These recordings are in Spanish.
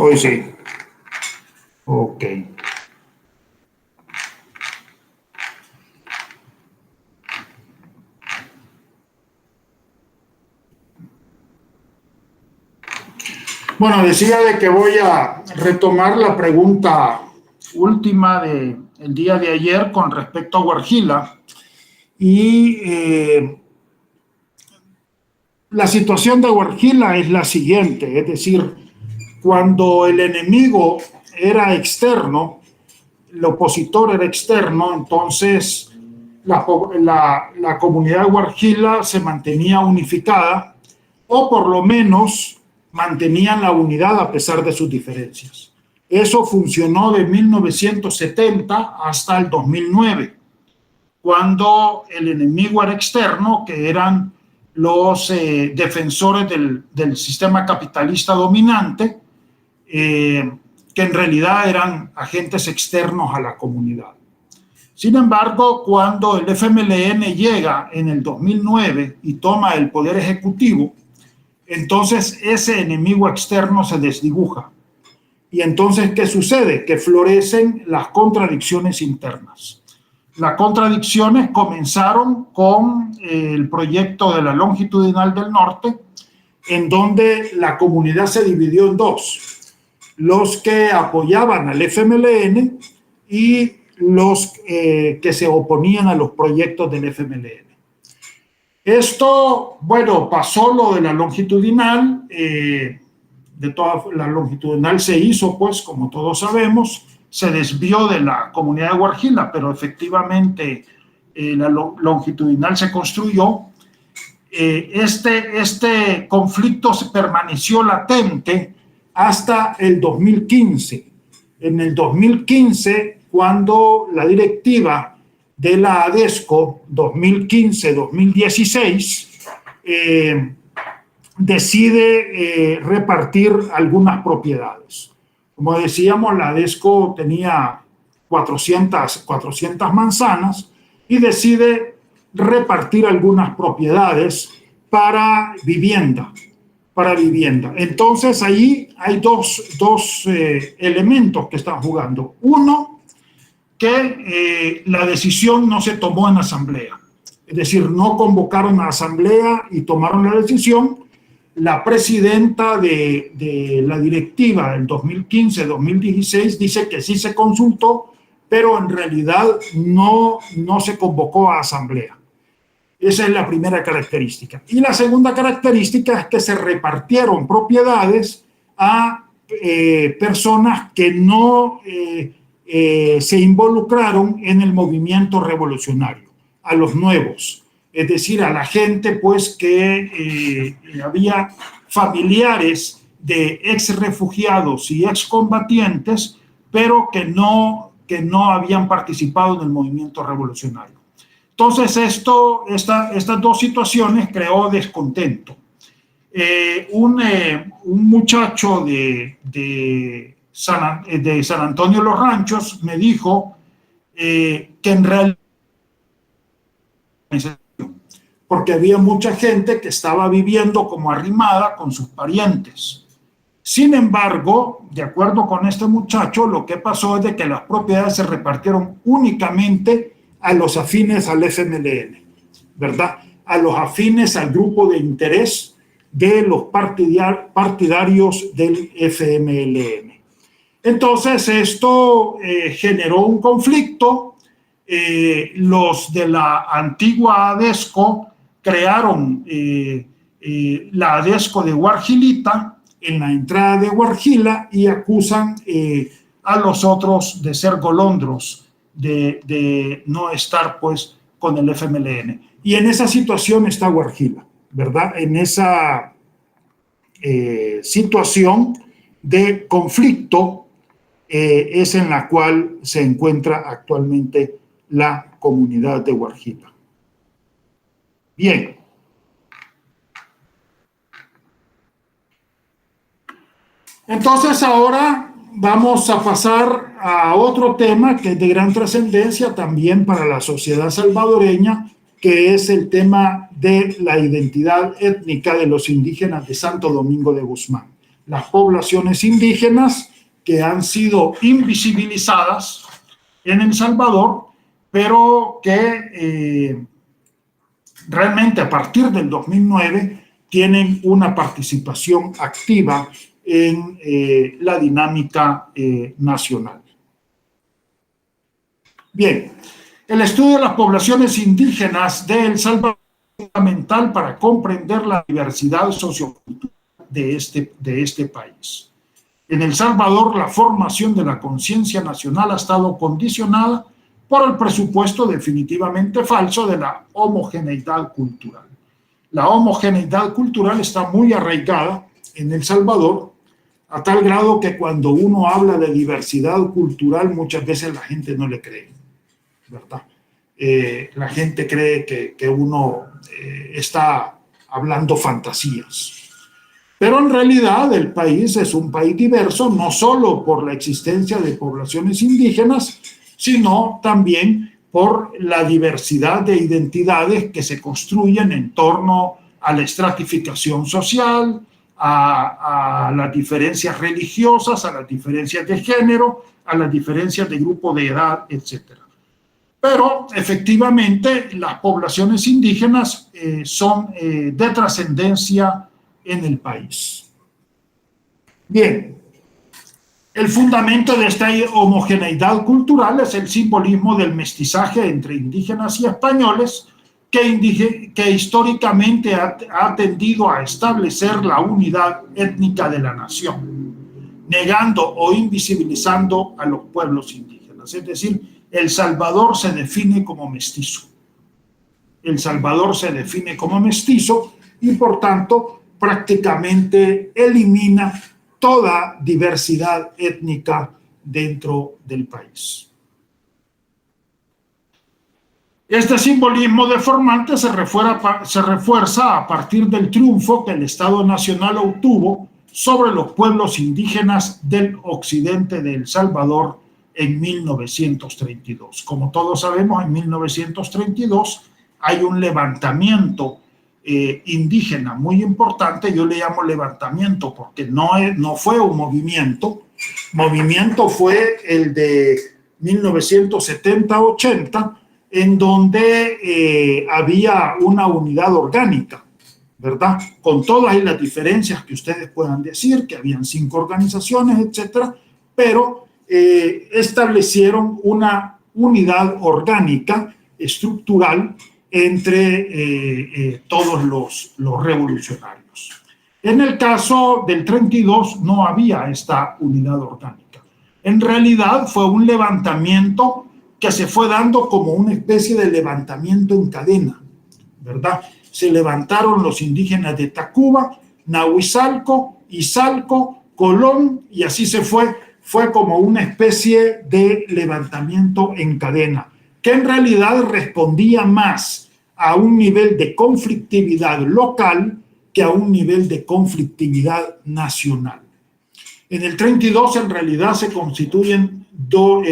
Hoy sí. Ok. Bueno, decía de que voy a retomar la pregunta última del día de ayer con respecto a Huarjila. Y la situación de Huarjila es la siguiente, es decir, cuando el enemigo era externo, el opositor era externo, entonces la comunidad de Huarjila se mantenía unificada, o por lo menos mantenían la unidad a pesar de sus diferencias. Eso funcionó de 1970 hasta el 2009, cuando el enemigo era externo, que eran los defensores del sistema capitalista dominante, que en realidad eran agentes externos a la comunidad. Sin embargo, cuando el FMLN llega en el 2009 y toma el poder ejecutivo, entonces ese enemigo externo se desdibuja. Y entonces, ¿qué sucede? Que florecen las contradicciones internas. Las contradicciones comenzaron con el proyecto de la Longitudinal del Norte, en donde la comunidad se dividió en dos: los que apoyaban al FMLN y los que se oponían a los proyectos del FMLN. Esto, bueno, pasó lo de la Longitudinal, de toda la Longitudinal se hizo, pues, como todos sabemos, se desvió de la comunidad de Huarjila, pero efectivamente la Longitudinal se construyó. Este conflicto permaneció latente hasta el 2015. En el 2015, cuando la directiva de la ADESCO 2015-2016 decide repartir algunas propiedades. Como decíamos, la ADESCO tenía 400 manzanas y decide repartir algunas propiedades para vivienda. Entonces, ahí hay dos elementos que están jugando. Uno, que la decisión no se tomó en asamblea. Es decir, no convocaron a asamblea y tomaron la decisión. La presidenta de la directiva del 2015-2016 dice que sí se consultó, pero en realidad no se convocó a asamblea. Esa es la primera característica. Y la segunda característica es que se repartieron propiedades a personas que no se involucraron en el movimiento revolucionario, a los nuevos, es decir, a la gente, pues, que había familiares de ex refugiados y ex combatientes, pero que no habían participado en el movimiento revolucionario. Entonces, estas dos situaciones creó descontento. Un muchacho de San Antonio de los Ranchos me dijo que en realidad, porque había mucha gente que estaba viviendo como arrimada con sus parientes. Sin embargo, de acuerdo con este muchacho, lo que pasó es de que las propiedades se repartieron únicamente a los afines al FMLN, ¿verdad? A los afines al grupo de interés de los partidarios del FMLN. Entonces, esto generó un conflicto. Los de la antigua ADESCO crearon la ADESCO de Huarjilita en la entrada de Huarjila y acusan a los otros de ser golondros, de no estar, pues, con el FMLN. Y en esa situación está Huarjila, ¿verdad? En esa situación de conflicto es en la cual se encuentra actualmente la comunidad de Huarjila. Bien. Entonces ahora vamos a pasar a otro tema que es de gran trascendencia también para la sociedad salvadoreña, que es el tema de la identidad étnica de los indígenas de Santo Domingo de Guzmán. las poblaciones indígenas que han sido invisibilizadas en El Salvador, pero que realmente a partir del 2009 tienen una participación activa en la dinámica nacional. Bien, el estudio de las poblaciones indígenas de El Salvador es fundamental para comprender la diversidad sociocultural de este país. En El Salvador, la formación de la conciencia nacional ha estado condicionada por el presupuesto definitivamente falso de la homogeneidad cultural. La homogeneidad cultural está muy arraigada en El Salvador, a tal grado que cuando uno habla de diversidad cultural, muchas veces la gente no le cree, ¿verdad? La gente cree que uno está hablando fantasías. Pero en realidad el país es un país diverso, no solo por la existencia de poblaciones indígenas, sino también por la diversidad de identidades que se construyen en torno a la estratificación social, a las diferencias religiosas, a las diferencias de género, a las diferencias de grupo de edad, etc. Pero efectivamente las poblaciones indígenas son de trascendencia en el país. Bien, el fundamento de esta homogeneidad cultural es el simbolismo del mestizaje entre indígenas y españoles que históricamente ha tendido a establecer la unidad étnica de la nación, negando o invisibilizando a los pueblos indígenas. Es decir, El Salvador se define como mestizo. El Salvador se define como mestizo y por tanto prácticamente elimina toda diversidad étnica dentro del país. Este simbolismo deformante se refuerza a partir del triunfo que el Estado Nacional obtuvo sobre los pueblos indígenas del occidente de El Salvador en 1932. Como todos sabemos, en 1932 hay un levantamiento indígena muy importante. Yo le llamo levantamiento porque no fue un movimiento. Movimiento fue el de 1970-80, en donde había una unidad orgánica, ¿verdad? Con todas las diferencias que ustedes puedan decir, que habían 5 organizaciones, etcétera, pero establecieron una unidad orgánica, estructural, entre todos los revolucionarios. En el caso del 32 no había esta unidad orgánica. En realidad fue un levantamiento que se fue dando como una especie de levantamiento en cadena, ¿verdad? Se levantaron los indígenas de Tacuba, Nahuizalco, Izalco, Colón, y así se fue como una especie de levantamiento en cadena, que en realidad respondía más a un nivel de conflictividad local que a un nivel de conflictividad nacional. En el 32 en realidad se constituyen dos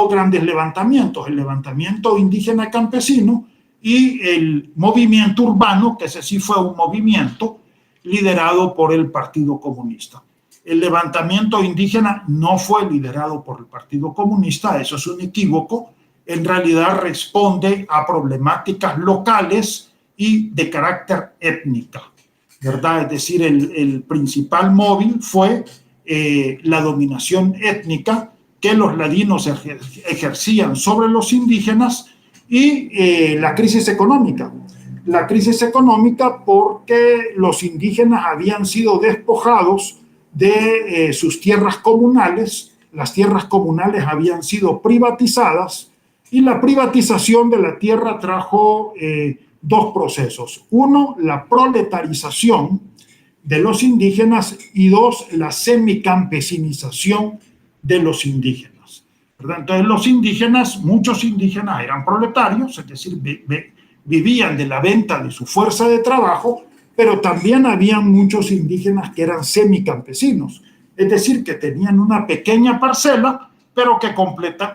grandes levantamientos, el levantamiento indígena campesino y el movimiento urbano, que ese sí fue un movimiento liderado por el Partido Comunista. El levantamiento indígena no fue liderado por el Partido Comunista, eso es un equívoco. En realidad responde a problemáticas locales y de carácter étnica, ¿verdad? Es decir, el principal móvil fue la dominación étnica que los ladinos ejercían sobre los indígenas y la crisis económica. La crisis económica porque los indígenas habían sido despojados de sus tierras comunales, las tierras comunales habían sido privatizadas y la privatización de la tierra trajo dos procesos. Uno, la proletarización de los indígenas y dos, la semicampesinización de los indígenas, ¿verdad? Entonces los indígenas, muchos indígenas eran proletarios, es decir, vivían de la venta de su fuerza de trabajo, pero también había muchos indígenas que eran semicampesinos, es decir, que tenían una pequeña parcela, pero que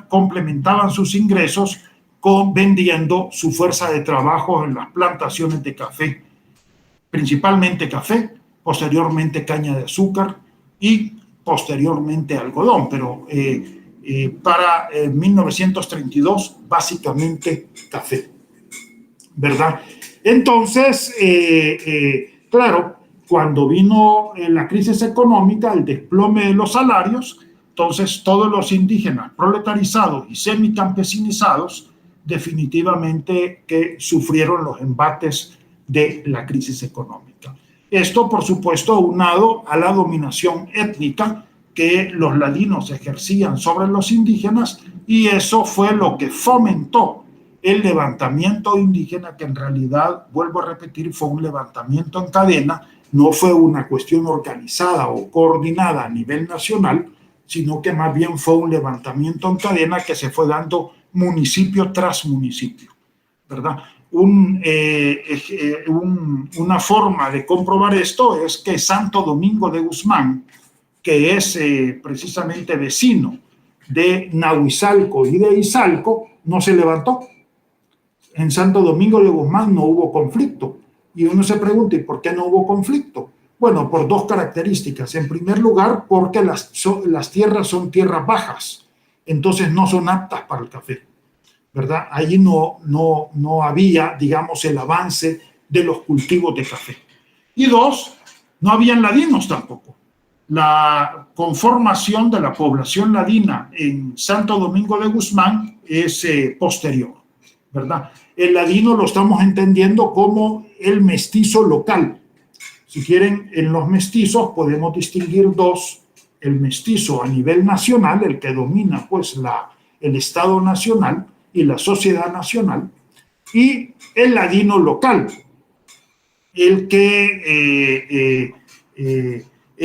complementaban sus ingresos vendiendo su fuerza de trabajo en las plantaciones de café, principalmente café, posteriormente caña de azúcar y posteriormente algodón, pero para 1932 básicamente café, ¿verdad? Entonces, claro, cuando vino la crisis económica, el desplome de los salarios, entonces todos los indígenas proletarizados y semicampesinizados definitivamente que sufrieron los embates de la crisis económica. Esto, por supuesto, aunado a la dominación étnica que los ladinos ejercían sobre los indígenas, y eso fue lo que fomentó el levantamiento indígena, que en realidad, vuelvo a repetir, fue un levantamiento en cadena, no fue una cuestión organizada o coordinada a nivel nacional, sino que más bien fue un levantamiento en cadena que se fue dando municipio tras municipio, ¿verdad? Una forma de comprobar esto es que Santo Domingo de Guzmán, que es precisamente vecino de Nahuizalco y de Izalco, no se levantó. En Santo Domingo de Guzmán no hubo conflicto. Y uno se pregunta, ¿y por qué no hubo conflicto? Bueno, por dos características. En primer lugar, porque las tierras son tierras bajas, entonces no son aptas para el café, ¿verdad? Allí no había, digamos, el avance de los cultivos de café. Y dos, no habían ladinos tampoco. La conformación de la población ladina en Santo Domingo de Guzmán es posterior, ¿verdad? El ladino lo estamos entendiendo como el mestizo local. Si quieren, en los mestizos podemos distinguir dos: el mestizo a nivel nacional, el que domina pues el Estado nacional y la sociedad nacional, y el ladino local, el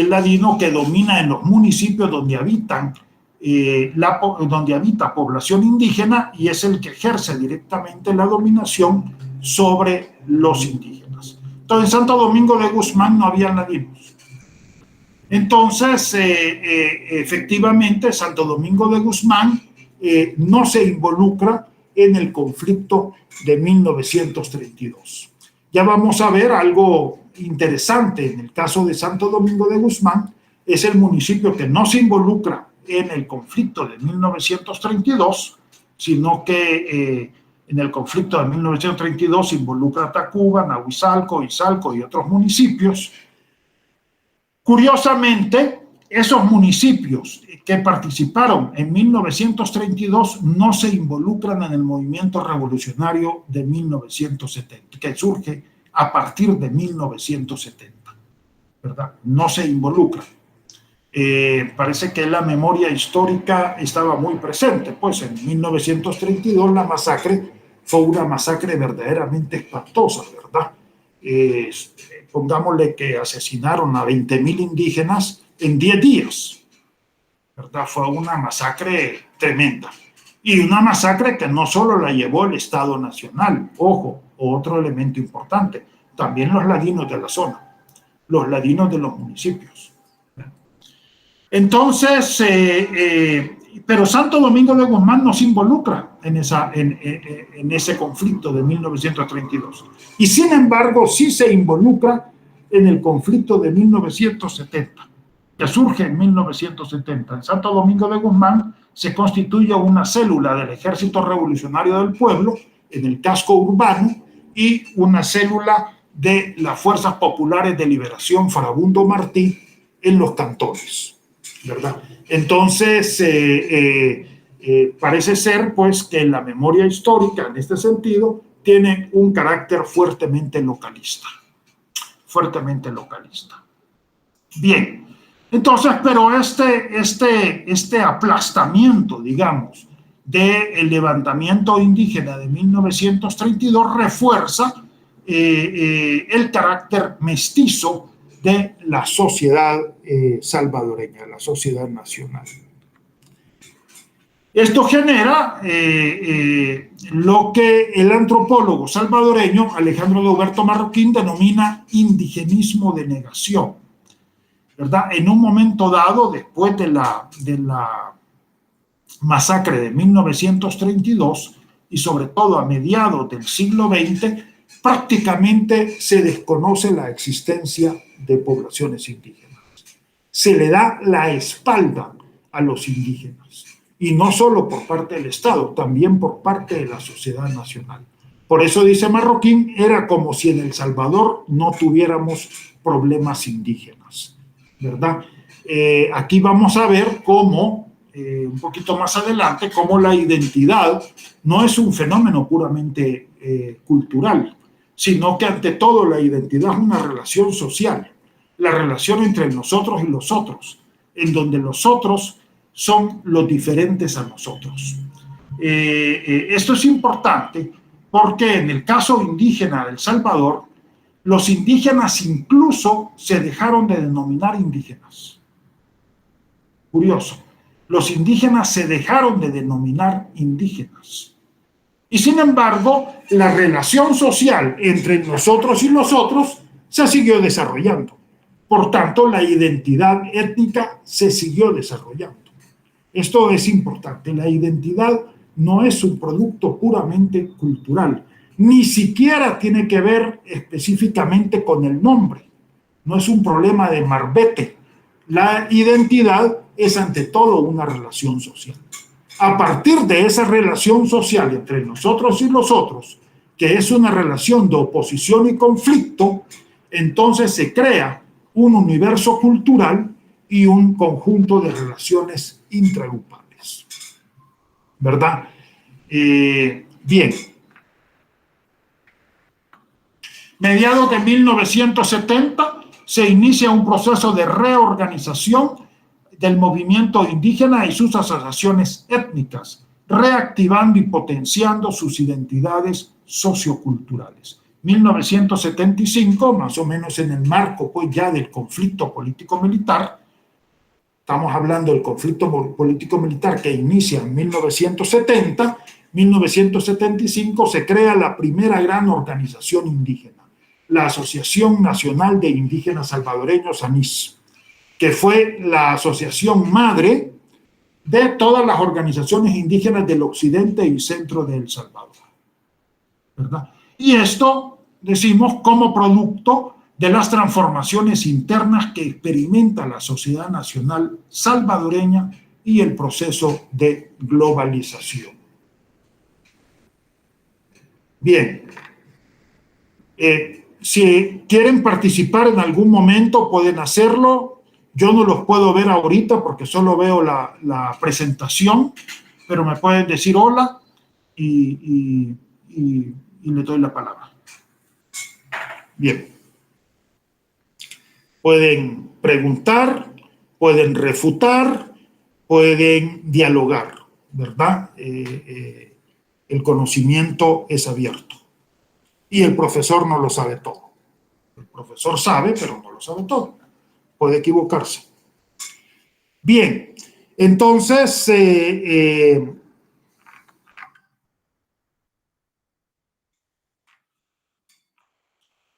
ladino que domina en los municipios donde donde habita población indígena, y es el que ejerce directamente la dominación sobre los indígenas. Entonces, en Santo Domingo de Guzmán no había ladinos. Entonces, efectivamente, Santo Domingo de Guzmán no se involucra en el conflicto de 1932. Ya vamos a ver algo interesante en el caso de Santo Domingo de Guzmán. Es el municipio que no se involucra en el conflicto de 1932, sino que en el conflicto de 1932 se involucra a Tacuba, Nahuizalco, Izalco y otros municipios. Curiosamente, esos municipios que participaron en 1932 no se involucran en el movimiento revolucionario de 1970, que surge a partir de 1970, ¿verdad? No se involucran. Parece que la memoria histórica estaba muy presente, pues en 1932 la masacre fue una masacre verdaderamente espantosa, ¿verdad? Pongámosle que asesinaron a 20,000 indígenas en 10 días, ¿verdad? Fue una masacre tremenda. Y una masacre que no solo la llevó el Estado Nacional, ojo, otro elemento importante, también los ladinos de la zona, los ladinos de los municipios. Entonces, pero Santo Domingo de Guzmán no se involucra en ese conflicto de 1932. Y sin embargo, sí se involucra en el conflicto de 1970, que surge en 1970. En Santo Domingo de Guzmán se constituye una célula del Ejército Revolucionario del Pueblo en el casco urbano y una célula de las Fuerzas Populares de Liberación Farabundo Martí en los cantones, ¿verdad? Entonces, parece ser pues que la memoria histórica en este sentido tiene un carácter fuertemente localista. Bien, entonces, pero este aplastamiento, digamos, del levantamiento indígena de 1932 refuerza el carácter mestizo de la sociedad salvadoreña, la sociedad nacional. Esto genera lo que el antropólogo salvadoreño Alejandro de Huberto Marroquín denomina indigenismo de negación, ¿verdad? En un momento dado, después de la masacre de 1932 y sobre todo a mediados del siglo XX, prácticamente se desconoce la existencia de poblaciones indígenas. se le da la espalda a los indígenas. Y no solo por parte del Estado, también por parte de la sociedad nacional. Por eso dice Marroquín, era como si en El Salvador no tuviéramos problemas indígenas, ¿verdad? Aquí vamos a ver cómo, un poquito más adelante, cómo la identidad no es un fenómeno puramente cultural, sino que ante todo la identidad es una relación social, la relación entre nosotros y los otros, en donde los otros son los diferentes a nosotros. Esto es importante porque en el caso indígena de El Salvador, los indígenas incluso se dejaron de denominar indígenas. Curioso, los indígenas se dejaron de denominar indígenas. Y sin embargo, la relación social entre nosotros y los otros se siguió desarrollando. Por tanto, la identidad étnica se siguió desarrollando. Esto es importante. La identidad no es un producto puramente cultural. Ni siquiera tiene que ver específicamente con el nombre. No es un problema de marbete. La identidad es ante todo una relación social. A partir de esa relación social entre nosotros y los otros, que es una relación de oposición y conflicto, entonces se crea un universo cultural y un conjunto de relaciones intragrupales. ¿Verdad? Bien. Mediados de 1970 se inicia un proceso de reorganización del movimiento indígena y sus asociaciones étnicas, reactivando y potenciando sus identidades socioculturales. 1975, más o menos en el marco pues ya del conflicto político-militar, estamos hablando del conflicto político-militar que inicia en 1970, 1975 se crea la primera gran organización indígena, la Asociación Nacional de Indígenas Salvadoreños, ANIS, que fue la asociación madre de todas las organizaciones indígenas del occidente y centro de El Salvador, ¿verdad? Y esto, decimos, como producto de las transformaciones internas que experimenta la sociedad nacional salvadoreña y el proceso de globalización. Bien, si quieren participar en algún momento pueden hacerlo. Yo no los puedo ver ahorita porque solo veo la presentación, pero me pueden decir hola y le doy la palabra. Bien. Pueden preguntar, pueden refutar, pueden dialogar, ¿verdad? El conocimiento es abierto. Y el profesor no lo sabe todo. El profesor sabe, pero no lo sabe todo. Puede equivocarse. Bien, entonces,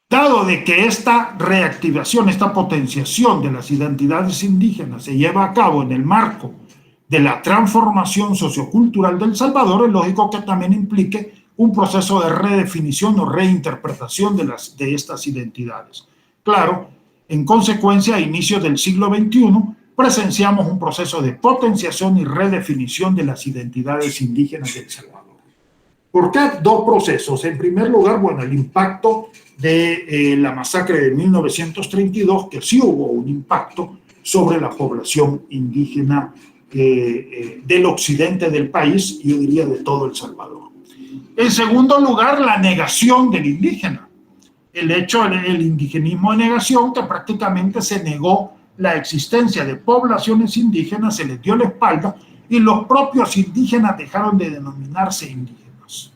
dado de que esta reactivación, esta potenciación de las identidades indígenas se lleva a cabo en el marco de la transformación sociocultural del Salvador, es lógico que también implique un proceso de redefinición o reinterpretación de estas identidades. Claro, en consecuencia, a inicios del siglo XXI, presenciamos un proceso de potenciación y redefinición de las identidades indígenas del Salvador. ¿Por qué dos procesos? En primer lugar, bueno, el impacto de la masacre de 1932, que sí hubo un impacto sobre la población indígena del occidente del país, yo diría de todo El Salvador. En segundo lugar, la negación del indígena. El hecho del indigenismo de negación, que prácticamente se negó la existencia de poblaciones indígenas, se les dio la espalda y los propios indígenas dejaron de denominarse indígenas.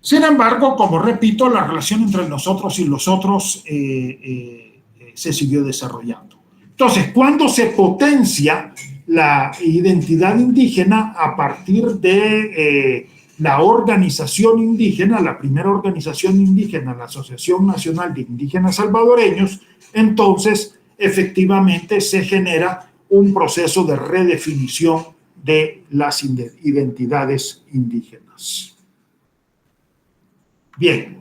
Sin embargo, como repito, la relación entre nosotros y los otros se siguió desarrollando. Entonces, ¿cuándo se potencia la identidad indígena? A partir de la organización indígena, la primera organización indígena, la Asociación Nacional de Indígenas Salvadoreños. Entonces, efectivamente, se genera un proceso de redefinición de las identidades indígenas. Bien,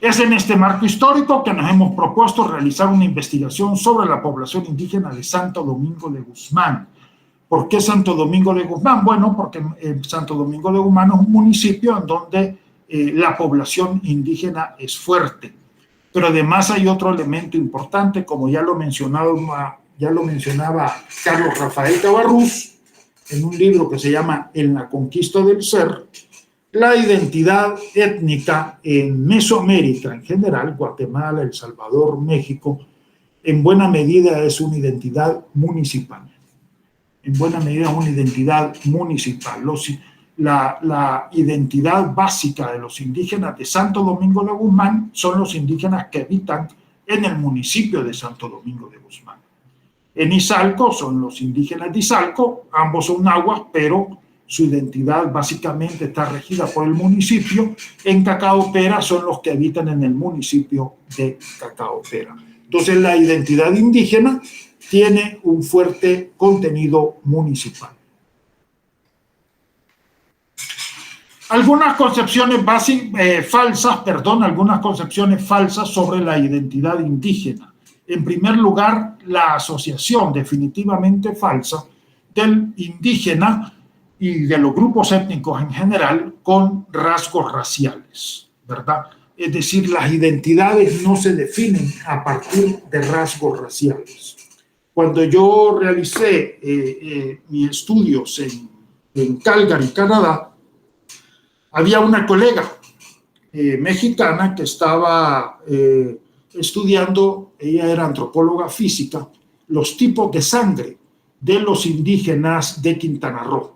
Es en este marco histórico que nos hemos propuesto realizar una investigación sobre la población indígena de Santo Domingo de Guzmán. ¿Por qué Santo Domingo de Guzmán? Bueno, porque Santo Domingo de Guzmán es un municipio en donde la población indígena es fuerte. Pero además hay otro elemento importante, como ya lo mencionaba Carlos Rafael Cabarrús en un libro que se llama En la conquista del ser. La identidad étnica en Mesoamérica en general, Guatemala, El Salvador, México, en buena medida es una identidad municipal. En buena medida es una identidad municipal. La identidad básica de los indígenas de Santo Domingo de Guzmán son los indígenas que habitan en el municipio de Santo Domingo de Guzmán. En Izalco son los indígenas de Izalco, ambos son nahuas, pero su identidad básicamente está regida por el municipio. En Cacaopera son los que habitan en el municipio de Cacaopera. Entonces la identidad indígena tiene un fuerte contenido municipal. Algunas concepciones falsas sobre la identidad indígena. En primer lugar, la asociación definitivamente falsa del indígena y de los grupos étnicos en general con rasgos raciales, ¿verdad? Es decir, las identidades no se definen a partir de rasgos raciales. Cuando yo realicé mis estudios en Calgary, Canadá, había una colega mexicana que estaba estudiando, ella era antropóloga física, los tipos de sangre de los indígenas de Quintana Roo,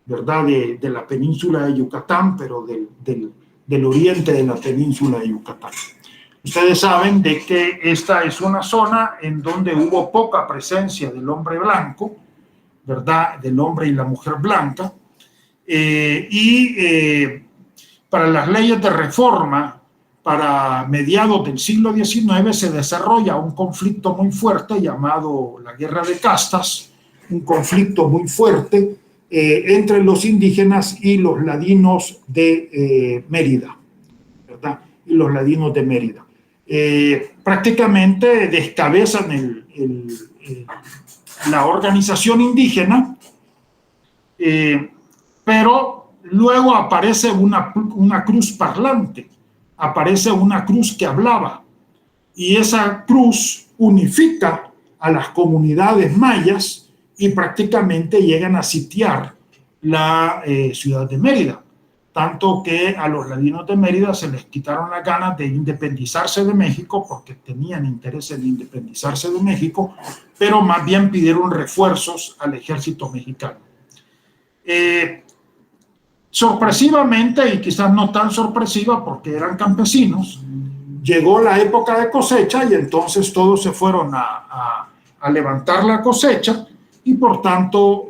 ¿verdad? De la península de Yucatán, pero del oriente de la península de Yucatán. Ustedes saben de que esta es una zona en donde hubo poca presencia del hombre blanco, ¿verdad? Del hombre y la mujer blanca. Para las leyes de reforma, para mediados del siglo XIX, se desarrolla un conflicto muy fuerte llamado la Guerra de Castas, un conflicto muy fuerte entre los indígenas y los ladinos de Mérida, ¿verdad? Y los ladinos de Mérida. Prácticamente descabezan la organización indígena, pero luego aparece una cruz parlante, aparece una cruz que hablaba, y esa cruz unifica a las comunidades mayas y prácticamente llegan a sitiar la ciudad de Mérida, tanto que a los ladinos de Mérida se les quitaron las ganas de independizarse de México porque tenían interés en independizarse de México, pero más bien pidieron refuerzos al ejército mexicano. Sorpresivamente, y quizás no tan sorpresiva porque eran campesinos, llegó la época de cosecha y entonces todos se fueron a levantar la cosecha y por tanto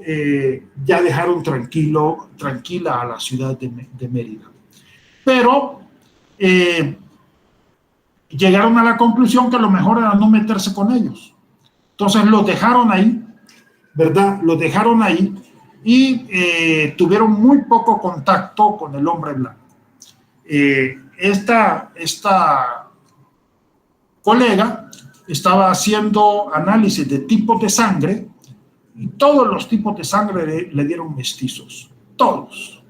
ya dejaron tranquila a la ciudad de Mérida. Pero llegaron a la conclusión que lo mejor era no meterse con ellos. Entonces los dejaron ahí, ¿verdad? Los dejaron ahí y tuvieron muy poco contacto con el hombre blanco. Esta colega estaba haciendo análisis de tipos de sangre y todos los tipos de sangre le dieron mestizos, todos.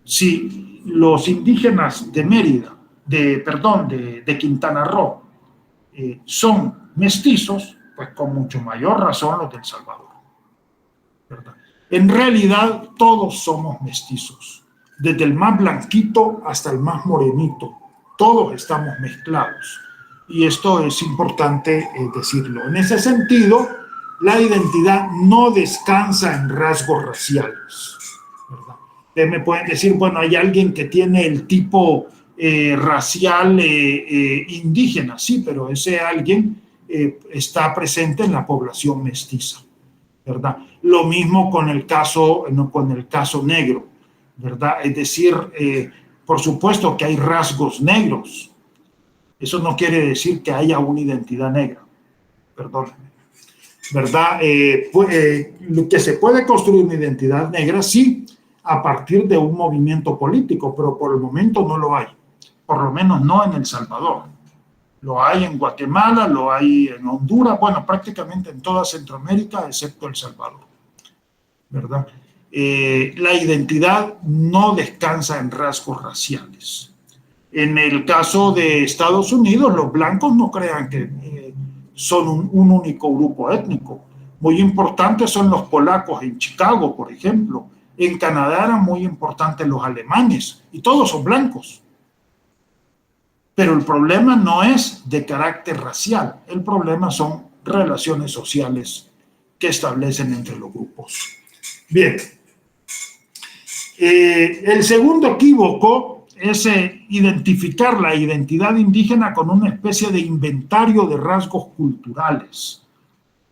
Si los indígenas de Mérida, de Quintana Roo son mestizos, pues con mucho mayor razón los de El Salvador, ¿verdad? En realidad todos somos mestizos, desde el más blanquito hasta el más morenito, todos estamos mezclados y esto es importante decirlo. En ese sentido, la identidad no descansa en rasgos raciales, ¿verdad? Me pueden decir, bueno, hay alguien que tiene el tipo racial indígena, sí, pero ese alguien está presente en la población mestiza, ¿verdad? Lo mismo con el caso negro, ¿verdad? Es decir, por supuesto que hay rasgos negros. Eso no quiere decir que haya una identidad negra, perdónenme, ¿verdad? Que se puede construir una identidad negra, sí, a partir de un movimiento político, pero por el momento no lo hay. por lo menos no en El Salvador. Lo hay en Guatemala, lo hay en Honduras, bueno, prácticamente en toda Centroamérica, excepto El Salvador, ¿verdad? La identidad no descansa en rasgos raciales. En el caso de Estados Unidos, los blancos no crean que son un único grupo étnico. Muy importantes son los polacos en Chicago, por ejemplo. En Canadá eran muy importantes los alemanes, y todos son blancos. Pero el problema no es de carácter racial, el problema son relaciones sociales que establecen entre los grupos. Bien. El segundo equívoco es identificar la identidad indígena con una especie de inventario de rasgos culturales.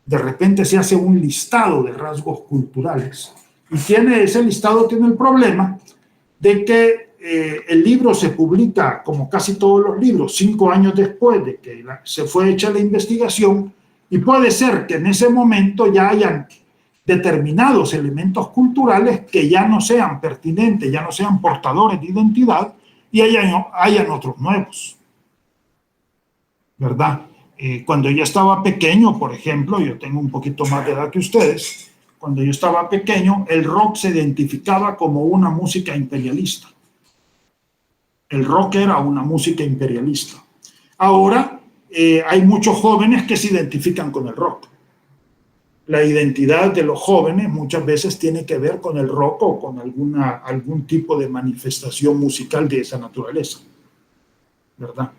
De repente se hace un listado de rasgos culturales. Y ese listado tiene el problema de que el libro se publica, como casi todos los libros, 5 años después de que se fue hecha la investigación, y puede ser que en ese momento ya hayan determinados elementos culturales que ya no sean pertinentes, ya no sean portadores de identidad, y hayan otros nuevos, ¿verdad? Cuando yo estaba pequeño, por ejemplo, yo tengo un poquito más de edad que ustedes, cuando yo estaba pequeño, el rock se identificaba como una música imperialista. El rock era una música imperialista. Ahora hay muchos jóvenes que se identifican con el rock. La identidad de los jóvenes muchas veces tiene que ver con el rock o con algún tipo de manifestación musical de esa naturaleza, ¿verdad?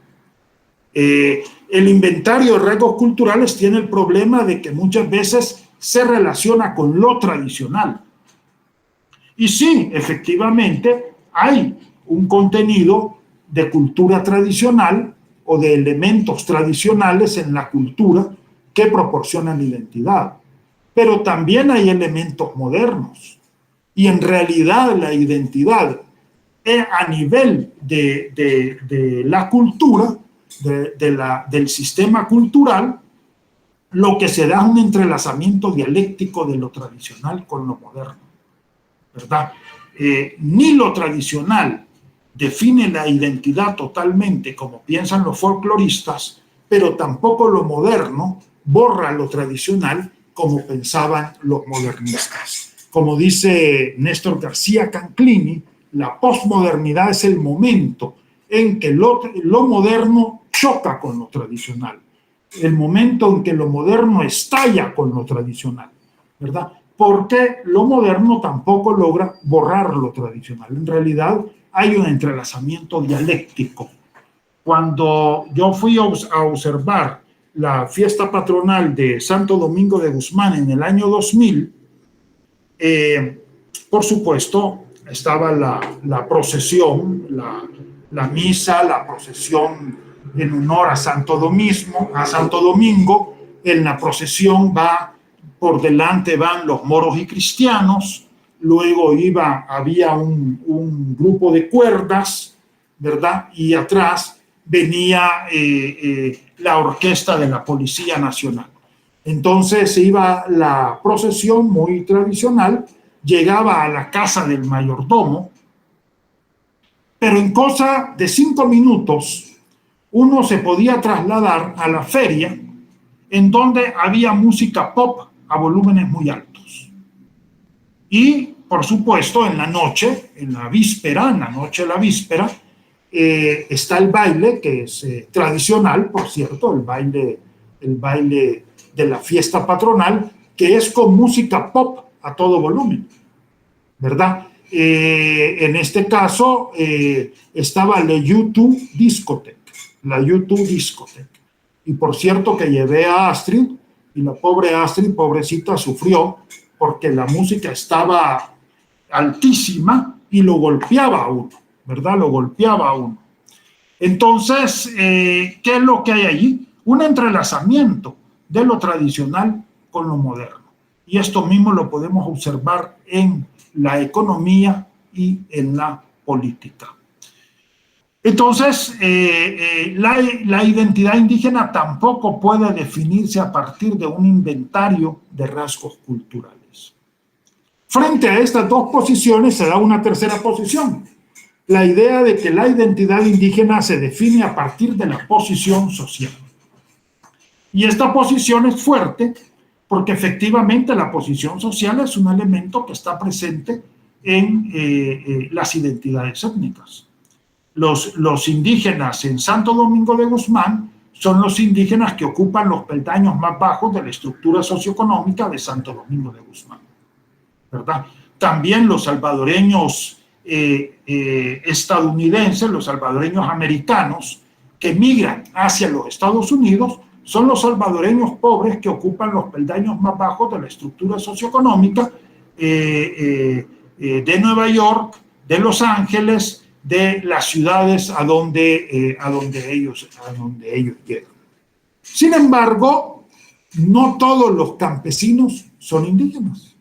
El inventario de rasgos culturales tiene el problema de que muchas veces se relaciona con lo tradicional. Y sí, efectivamente, hay un contenido de cultura tradicional o de elementos tradicionales en la cultura que proporcionan identidad. Pero también hay elementos modernos. Y en realidad la identidad a nivel de la cultura, del sistema cultural, lo que se da es un entrelazamiento dialéctico de lo tradicional con lo moderno, ¿verdad? Ni lo tradicional define la identidad totalmente como piensan los folcloristas, pero tampoco lo moderno borra lo tradicional como pensaban los modernistas. Como dice Néstor García Canclini, la posmodernidad es el momento en que lo moderno choca con lo tradicional, el momento en que lo moderno estalla con lo tradicional, ¿verdad? Porque lo moderno tampoco logra borrar lo tradicional. En realidad hay un entrelazamiento dialéctico. Cuando yo fui a observar la fiesta patronal de Santo Domingo de Guzmán en el año 2000, por supuesto, estaba la procesión, la misa, la procesión en honor a Santo Domingo. En la procesión por delante van los moros y cristianos, luego había un grupo de cuerdas, ¿verdad? Y atrás venía la orquesta de la Policía Nacional. Entonces iba la procesión muy tradicional, llegaba a la casa del mayordomo, pero en cosa de 5 minutos uno se podía trasladar a la feria, en donde había música pop a volúmenes muy altos. Y, por supuesto, en la noche, en la víspera, está el baile, que es tradicional, por cierto, el baile de la fiesta patronal, que es con música pop a todo volumen, ¿verdad? En este caso estaba la YouTube Discotheque, y por cierto que llevé a Astrid, y la pobre Astrid, pobrecita, sufrió porque la música estaba altísima y lo golpeaba a uno, ¿verdad? Lo golpeaba a uno. Entonces, ¿qué es lo que hay allí? Un entrelazamiento de lo tradicional con lo moderno. Y esto mismo lo podemos observar en la economía y en la política. Entonces, la identidad indígena tampoco puede definirse a partir de un inventario de rasgos culturales. Frente a estas dos posiciones se da una tercera posición, la idea de que la identidad indígena se define a partir de la posición social. Y esta posición es fuerte porque efectivamente la posición social es un elemento que está presente en las identidades étnicas. Los indígenas en Santo Domingo de Guzmán son los indígenas que ocupan los peldaños más bajos de la estructura socioeconómica de Santo Domingo de Guzmán, ¿verdad? También los salvadoreños estadounidenses, los salvadoreños americanos que migran hacia los Estados Unidos, son los salvadoreños pobres que ocupan los peldaños más bajos de la estructura socioeconómica de Nueva York, de Los Ángeles, de las ciudades a donde ellos llegan. Sin embargo, no todos los campesinos son indígenas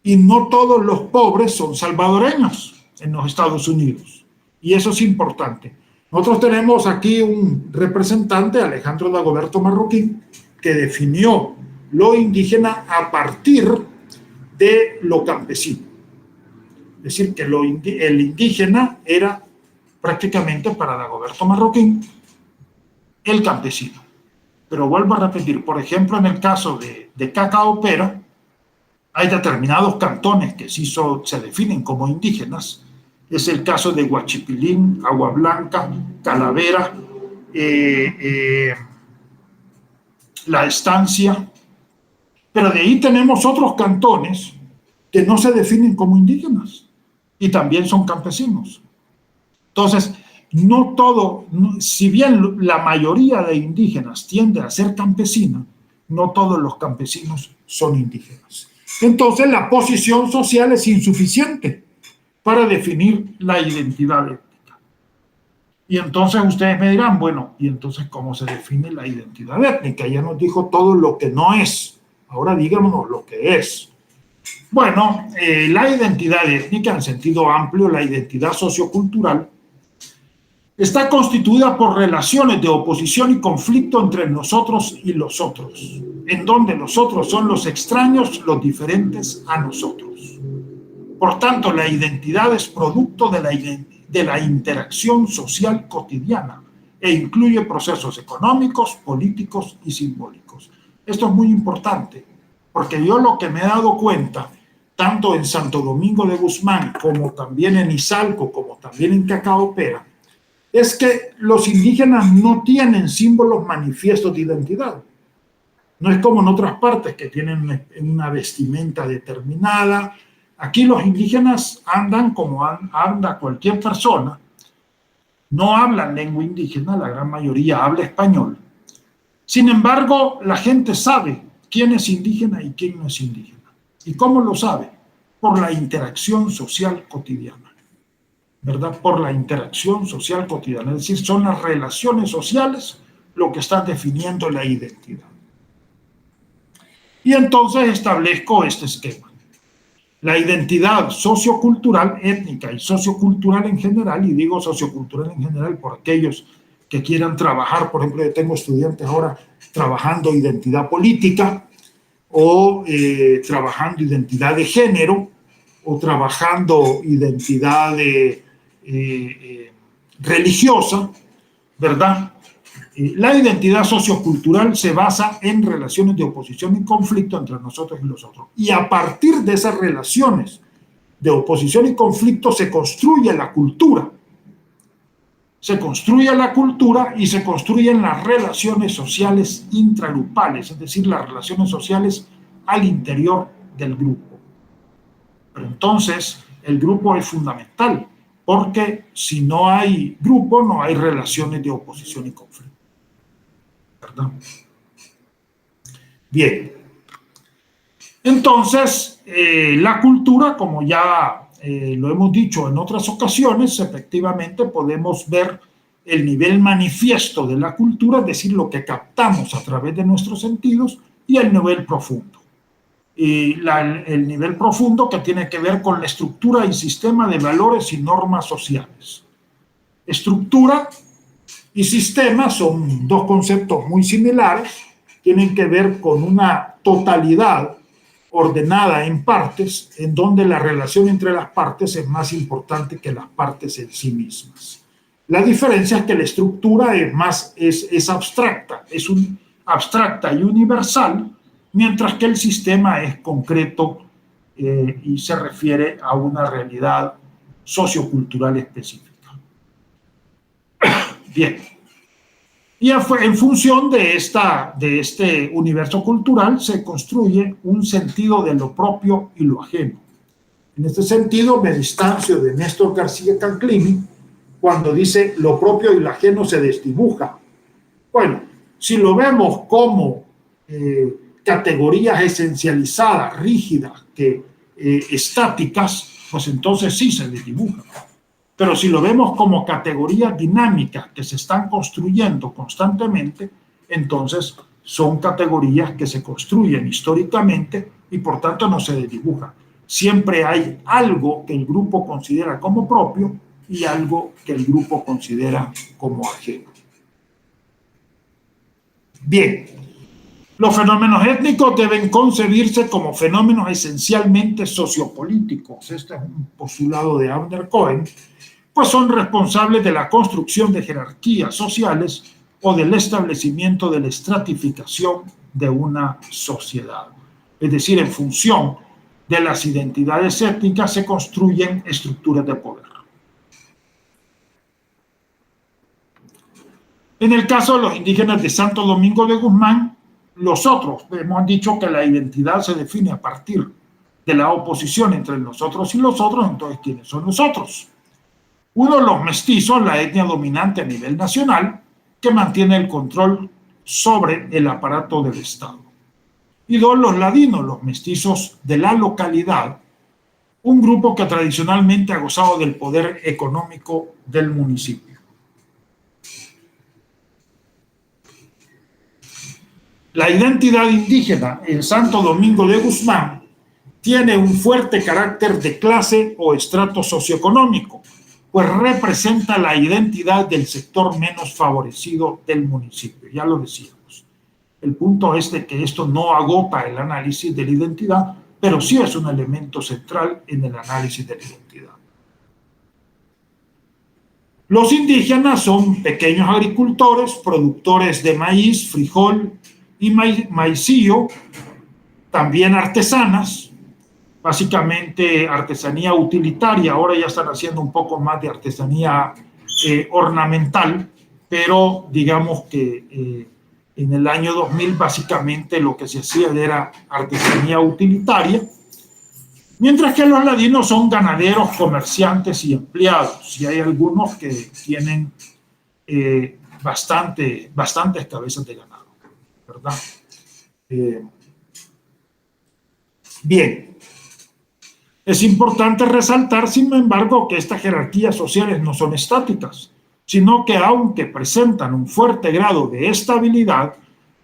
y no todos los pobres son salvadoreños en los Estados Unidos. Y eso es importante. Nosotros tenemos aquí un representante, Alejandro Dagoberto Marroquín, que definió lo indígena a partir de lo campesino. Es decir, que el indígena era prácticamente para Dagoberto Marroquín el campesino. Pero vuelvo a repetir, por ejemplo, en el caso de Cacaopera, hay determinados cantones que sí se definen como indígenas. Es el caso de Huachipilín, Agua Blanca, Calavera, La Estancia. Pero de ahí tenemos otros cantones que no se definen como indígenas y también son campesinos. Entonces, si bien la mayoría de indígenas tiende a ser campesina, no todos los campesinos son indígenas. Entonces, la posición social es insuficiente para definir la identidad étnica. Y entonces ustedes me dirán, bueno, ¿y entonces cómo se define la identidad étnica? Ya nos dijo todo lo que no es. Ahora díganos lo que es. Bueno, la identidad étnica, en sentido amplio, la identidad sociocultural, está constituida por relaciones de oposición y conflicto entre nosotros y los otros, en donde los otros son los extraños, los diferentes a nosotros. Por tanto, la identidad es producto de la interacción social cotidiana e incluye procesos económicos, políticos y simbólicos. Esto es muy importante, porque yo lo que me he dado cuenta, tanto en Santo Domingo de Guzmán, como también en Izalco, como también en Cacaopera, es que los indígenas no tienen símbolos manifiestos de identidad. No es como en otras partes que tienen una vestimenta determinada. Aquí los indígenas andan como anda cualquier persona, no hablan lengua indígena, la gran mayoría habla español. Sin embargo, la gente sabe quién es indígena y quién no es indígena. ¿Y cómo lo sabe? Por la interacción social cotidiana, ¿verdad? Por la interacción social cotidiana. Es decir, son las relaciones sociales lo que están definiendo la identidad. Y entonces establezco este esquema. La identidad sociocultural, étnica y sociocultural en general, y digo sociocultural en general por aquellos que quieran trabajar, por ejemplo, yo tengo estudiantes ahora trabajando identidad política, o trabajando identidad de género, o trabajando identidad religiosa, ¿verdad? La identidad sociocultural se basa en relaciones de oposición y conflicto entre nosotros y los otros. Y a partir de esas relaciones de oposición y conflicto se construye la cultura. Se construye la cultura y se construyen las relaciones sociales intragrupales, es decir, las relaciones sociales al interior del grupo. Pero entonces, el grupo es fundamental, porque si no hay grupo, no hay relaciones de oposición y conflicto. ¿Verdad? Bien. Entonces, la cultura, como ya lo hemos dicho en otras ocasiones, efectivamente podemos ver el nivel manifiesto de la cultura, es decir, lo que captamos a través de nuestros sentidos, y el nivel profundo. El nivel profundo que tiene que ver con la estructura y sistema de valores y normas sociales. Estructura y sistema son dos conceptos muy similares, tienen que ver con una totalidad ordenada en partes, en donde la relación entre las partes es más importante que las partes en sí mismas. La diferencia es que la estructura es abstracta, abstracta y universal, mientras que el sistema es concreto y se refiere a una realidad sociocultural específica. Bien. Y en función de este universo cultural se construye un sentido de lo propio y lo ajeno. En este sentido, me distancio de Néstor García Canclini cuando dice lo propio y lo ajeno se desdibuja. Bueno, si lo vemos como categorías esencializadas, rígidas, estáticas, pues entonces sí se desdibuja. Pero si lo vemos como categorías dinámicas que se están construyendo constantemente, entonces son categorías que se construyen históricamente y por tanto no se desdibujan. Siempre hay algo que el grupo considera como propio y algo que el grupo considera como ajeno. Bien, los fenómenos étnicos deben concebirse como fenómenos esencialmente sociopolíticos. Este es un postulado de Abner Cohen, pues son responsables de la construcción de jerarquías sociales o del establecimiento de la estratificación de una sociedad. Es decir, en función de las identidades étnicas se construyen estructuras de poder. En el caso de los indígenas de Santo Domingo de Guzmán, los otros, hemos dicho que la identidad se define a partir de la oposición entre nosotros y los otros, entonces, ¿quiénes son los otros? Uno, los mestizos, la etnia dominante a nivel nacional, que mantiene el control sobre el aparato del Estado. Y dos, los ladinos, los mestizos de la localidad, un grupo que tradicionalmente ha gozado del poder económico del municipio. La identidad indígena en Santo Domingo de Guzmán tiene un fuerte carácter de clase o estrato socioeconómico, pues representa la identidad del sector menos favorecido del municipio, ya lo decíamos. El punto es de que esto no agota el análisis de la identidad, pero sí es un elemento central en el análisis de la identidad. Los indígenas son pequeños agricultores, productores de maíz, frijol y maicillo, también artesanas, básicamente artesanía utilitaria. Ahora ya están haciendo un poco más de artesanía ornamental, pero digamos que en el año 2000 básicamente lo que se hacía era artesanía utilitaria, mientras que los ladinos son ganaderos, comerciantes y empleados, y hay algunos que tienen bastantes cabezas de ganado, ¿verdad? Bien. Es importante resaltar, sin embargo, que estas jerarquías sociales no son estáticas, sino que aunque presentan un fuerte grado de estabilidad,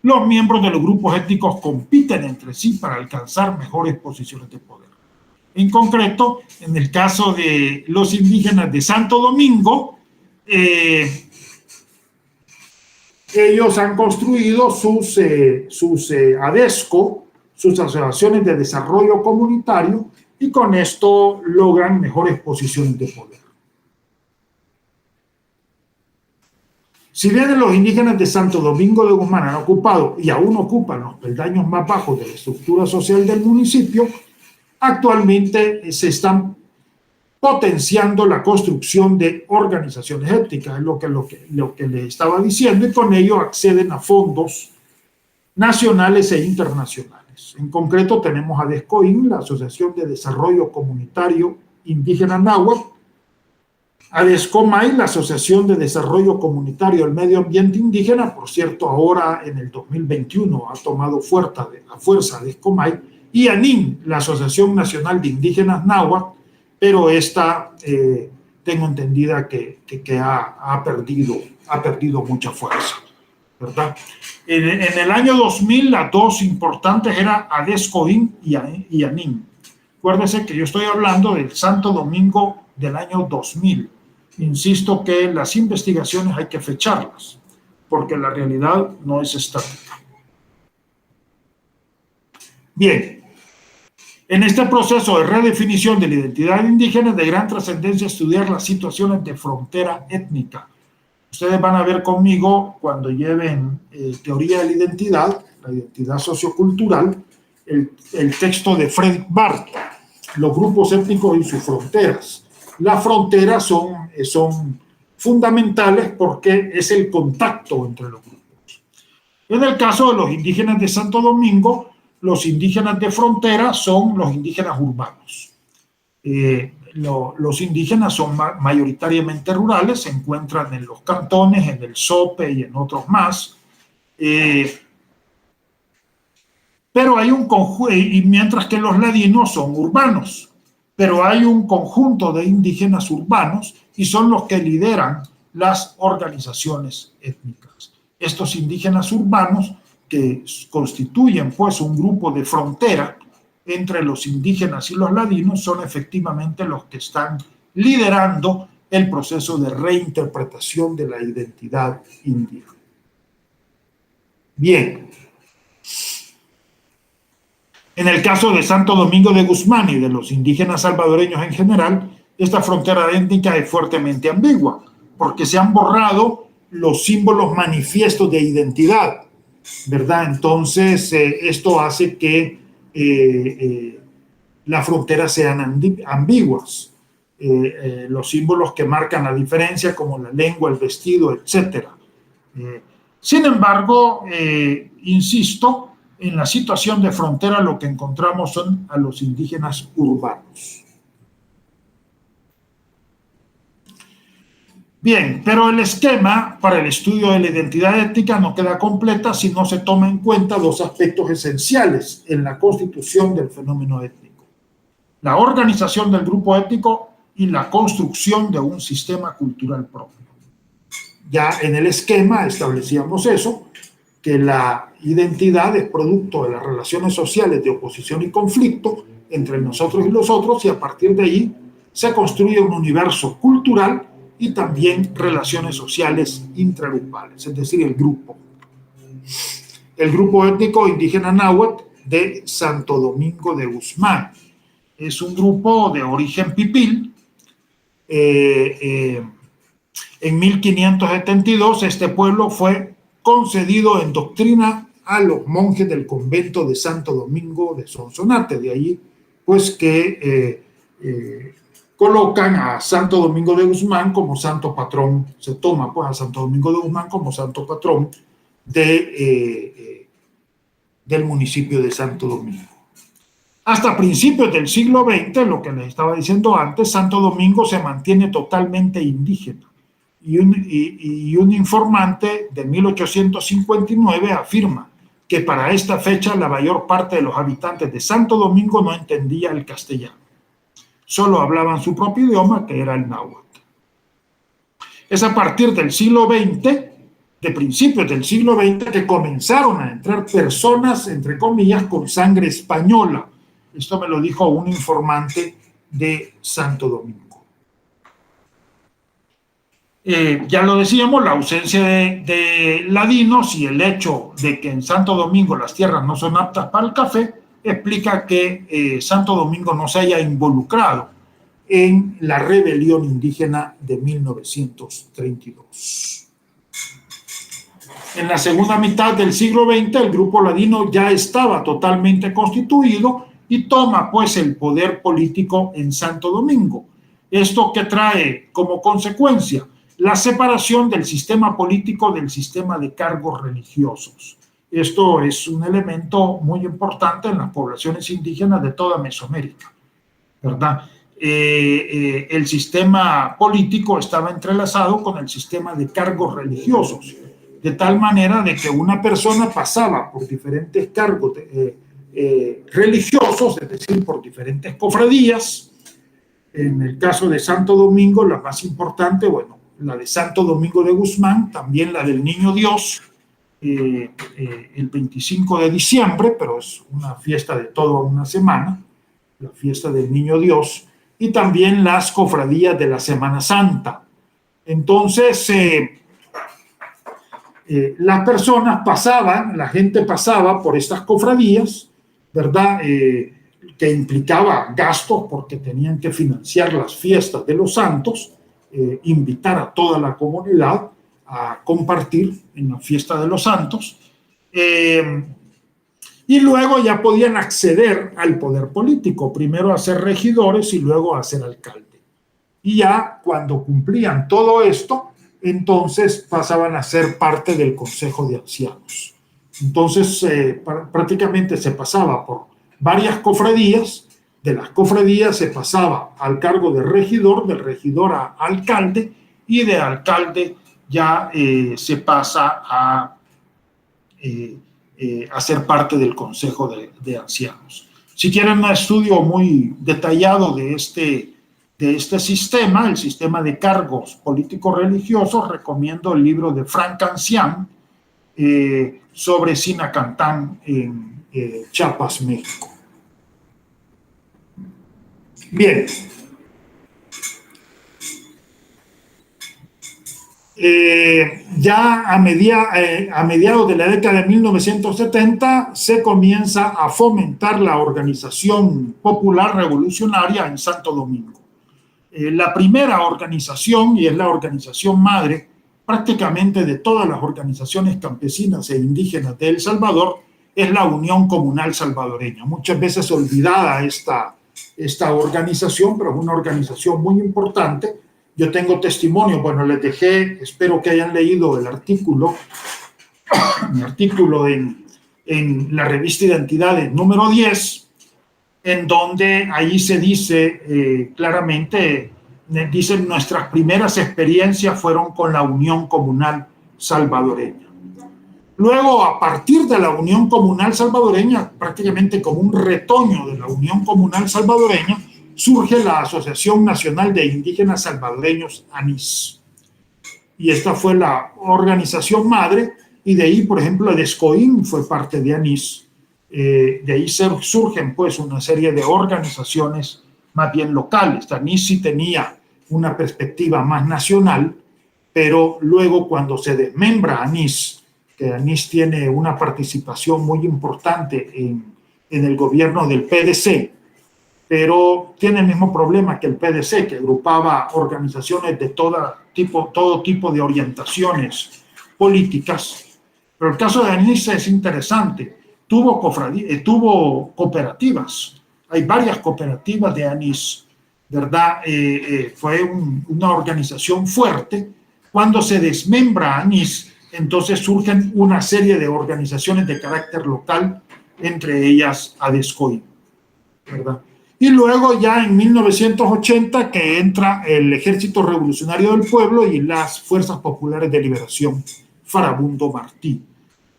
los miembros de los grupos étnicos compiten entre sí para alcanzar mejores posiciones de poder. En concreto, en el caso de los indígenas de Santo Domingo, ellos han construido sus ADESCO, sus asociaciones de desarrollo comunitario, y con esto logran mejores posiciones de poder. Si bien los indígenas de Santo Domingo de Guzmán han ocupado y aún ocupan los peldaños más bajos de la estructura social del municipio, actualmente se están potenciando la construcción de organizaciones étnicas, es lo que les estaba diciendo, y con ello acceden a fondos nacionales e internacionales. En concreto tenemos a DESCOIN, la Asociación de Desarrollo Comunitario Indígena Náhuatl, a DESCOMAI, la Asociación de Desarrollo Comunitario del Medio Ambiente Indígena. Por cierto, ahora en el 2021 ha tomado fuerza DESCOMAI, y ANIN, la Asociación Nacional de Indígenas Náhuatl, pero esta tengo entendida que ha perdido mucha fuerza, ¿verdad? En el año 2000 las dos importantes eran ADESCOIN y ANIN. Acuérdense que yo estoy hablando del Santo Domingo del año 2000. Insisto que las investigaciones hay que fecharlas, porque la realidad no es estática. Bien, En este proceso de redefinición de la identidad indígena es de gran trascendencia estudiar las situaciones de frontera étnica. Ustedes van a ver conmigo cuando lleven teoría de la identidad sociocultural, el texto de Fredrik Barth, los grupos étnicos y sus fronteras. Las fronteras son fundamentales porque es el contacto entre los grupos. En el caso de los indígenas de Santo Domingo, los indígenas de frontera son los indígenas urbanos. Los indígenas son mayoritariamente rurales, se encuentran en los cantones, en el Sope y en otros más. Pero hay un conjunto, y mientras que los ladinos son urbanos, pero hay un conjunto de indígenas urbanos y son los que lideran las organizaciones étnicas. Estos indígenas urbanos que constituyen pues un grupo de frontera entre los indígenas y los ladinos son efectivamente los que están liderando el proceso de reinterpretación de la identidad indígena. Bien. En el caso de Santo Domingo de Guzmán y de los indígenas salvadoreños en general, esta frontera étnica es fuertemente ambigua, porque se han borrado los símbolos manifiestos de identidad, ¿verdad? Entonces, esto hace que las fronteras sean ambiguas. Los símbolos que marcan la diferencia, como la lengua, el vestido, etc. Sin embargo, insisto, en la situación de frontera lo que encontramos son a los indígenas urbanos. Bien, pero el esquema para el estudio de la identidad étnica no queda completa si no se toma en cuenta dos aspectos esenciales en la constitución del fenómeno étnico: la organización del grupo étnico y la construcción de un sistema cultural propio. Ya en el esquema establecíamos eso, que la identidad es producto de las relaciones sociales de oposición y conflicto entre nosotros y los otros, y a partir de ahí se construye un universo cultural y también relaciones sociales intragrupales, es decir, el grupo. El grupo étnico indígena náhuatl de Santo Domingo de Guzmán es un grupo de origen pipil. En 1572 este pueblo fue concedido en doctrina a los monjes del convento de Santo Domingo de Sonsonate. De ahí pues que colocan a Santo Domingo de Guzmán como santo patrón, se toma pues a Santo Domingo de Guzmán como santo patrón del municipio de Santo Domingo. Hasta principios del siglo XX, lo que les estaba diciendo antes, Santo Domingo se mantiene totalmente indígena. Y un informante de 1859 afirma que para esta fecha la mayor parte de los habitantes de Santo Domingo no entendía el castellano. Solo hablaban su propio idioma, que era el náhuatl. Es a partir del siglo XX, de principios del siglo XX, que comenzaron a entrar personas, entre comillas, con sangre española. Esto me lo dijo un informante de Santo Domingo. Ya lo decíamos, la ausencia de ladinos y el hecho de que en Santo Domingo las tierras no son aptas para el café explica que Santo Domingo no se haya involucrado en la rebelión indígena de 1932. En la segunda mitad del siglo XX el grupo ladino ya estaba totalmente constituido y toma pues el poder político en Santo Domingo. Esto que trae como consecuencia la separación del sistema político del sistema de cargos religiosos. Esto es un elemento muy importante en las poblaciones indígenas de toda Mesoamérica, ¿verdad? El sistema político estaba entrelazado con el sistema de cargos religiosos, de tal manera de que una persona pasaba por diferentes cargos religiosos, es decir, por diferentes cofradías. En el caso de Santo Domingo, la más importante, bueno, la de Santo Domingo de Guzmán, también la del Niño Dios, el 25 de diciembre, pero es una fiesta de toda una semana, la fiesta del Niño Dios, y también las cofradías de la Semana Santa. Entonces, las personas pasaban, la gente pasaba por estas cofradías, ¿verdad? que implicaba gastos porque tenían que financiar las fiestas de los santos, invitar a toda la comunidad a compartir en la fiesta de los santos, y luego ya podían acceder al poder político, primero a ser regidores y luego a ser alcalde. Y ya cuando cumplían todo esto, entonces pasaban a ser parte del Consejo de Ancianos. Entonces prácticamente se pasaba por varias cofradías, de las cofradías se pasaba al cargo de regidor, del regidor a alcalde, y de alcalde ya se pasa a ser parte del Consejo de Ancianos. Si quieren un estudio muy detallado de este sistema, el sistema de cargos político-religiosos, recomiendo el libro de Frank Ancián sobre Sinacantán en Chiapas, México. Bien. Ya a mediados de la década de 1970 se comienza a fomentar la organización popular revolucionaria en Santo Domingo. La primera organización, y es la organización madre prácticamente de todas las organizaciones campesinas e indígenas de El Salvador, es la Unión Comunal Salvadoreña. Muchas veces olvidada esta organización, pero es una organización muy importante. Yo tengo testimonio, bueno, les dejé, espero que hayan leído el artículo, mi artículo en la revista Identidades número 10, en donde ahí se dice claramente, dicen nuestras primeras experiencias fueron con la Unión Comunal Salvadoreña. Luego, a partir de la Unión Comunal Salvadoreña, prácticamente como un retoño de la Unión Comunal Salvadoreña, surge la Asociación Nacional de Indígenas Salvadoreños, ANIS. Y esta fue la organización madre, y de ahí, por ejemplo, el ESCOIN fue parte de ANIS. De ahí surgen, pues, una serie de organizaciones más bien locales. ANIS sí tenía una perspectiva más nacional, pero luego cuando se desmembra ANIS, que ANIS tiene una participación muy importante en el gobierno del PDC, pero tiene el mismo problema que el PDC, que agrupaba organizaciones de todo tipo de orientaciones políticas. Pero el caso de ANIS es interesante. Tuvo cooperativas. Hay varias cooperativas de ANIS, ¿verdad? Fue una organización fuerte. Cuando se desmembra ANIS, entonces surgen una serie de organizaciones de carácter local, entre ellas ADESCOI, ¿verdad? Y luego ya en 1980 que entra el Ejército Revolucionario del Pueblo y las Fuerzas Populares de Liberación, Farabundo Martí.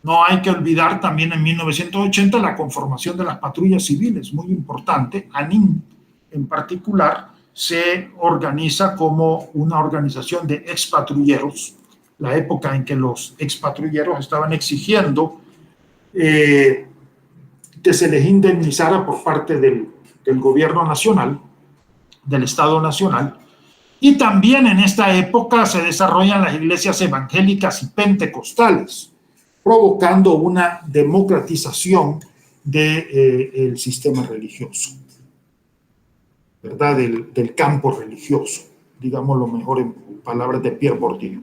No hay que olvidar también en 1980 la conformación de las patrullas civiles, muy importante. ANIN en particular se organiza como una organización de expatrulleros, la época en que los expatrulleros estaban exigiendo que se les indemnizara por parte del gobierno nacional, del Estado Nacional. Y también en esta época se desarrollan las iglesias evangélicas y pentecostales, provocando una democratización del sistema religioso, ¿verdad? Del campo religioso, digámoslo mejor en palabras de Pierre Bourdieu.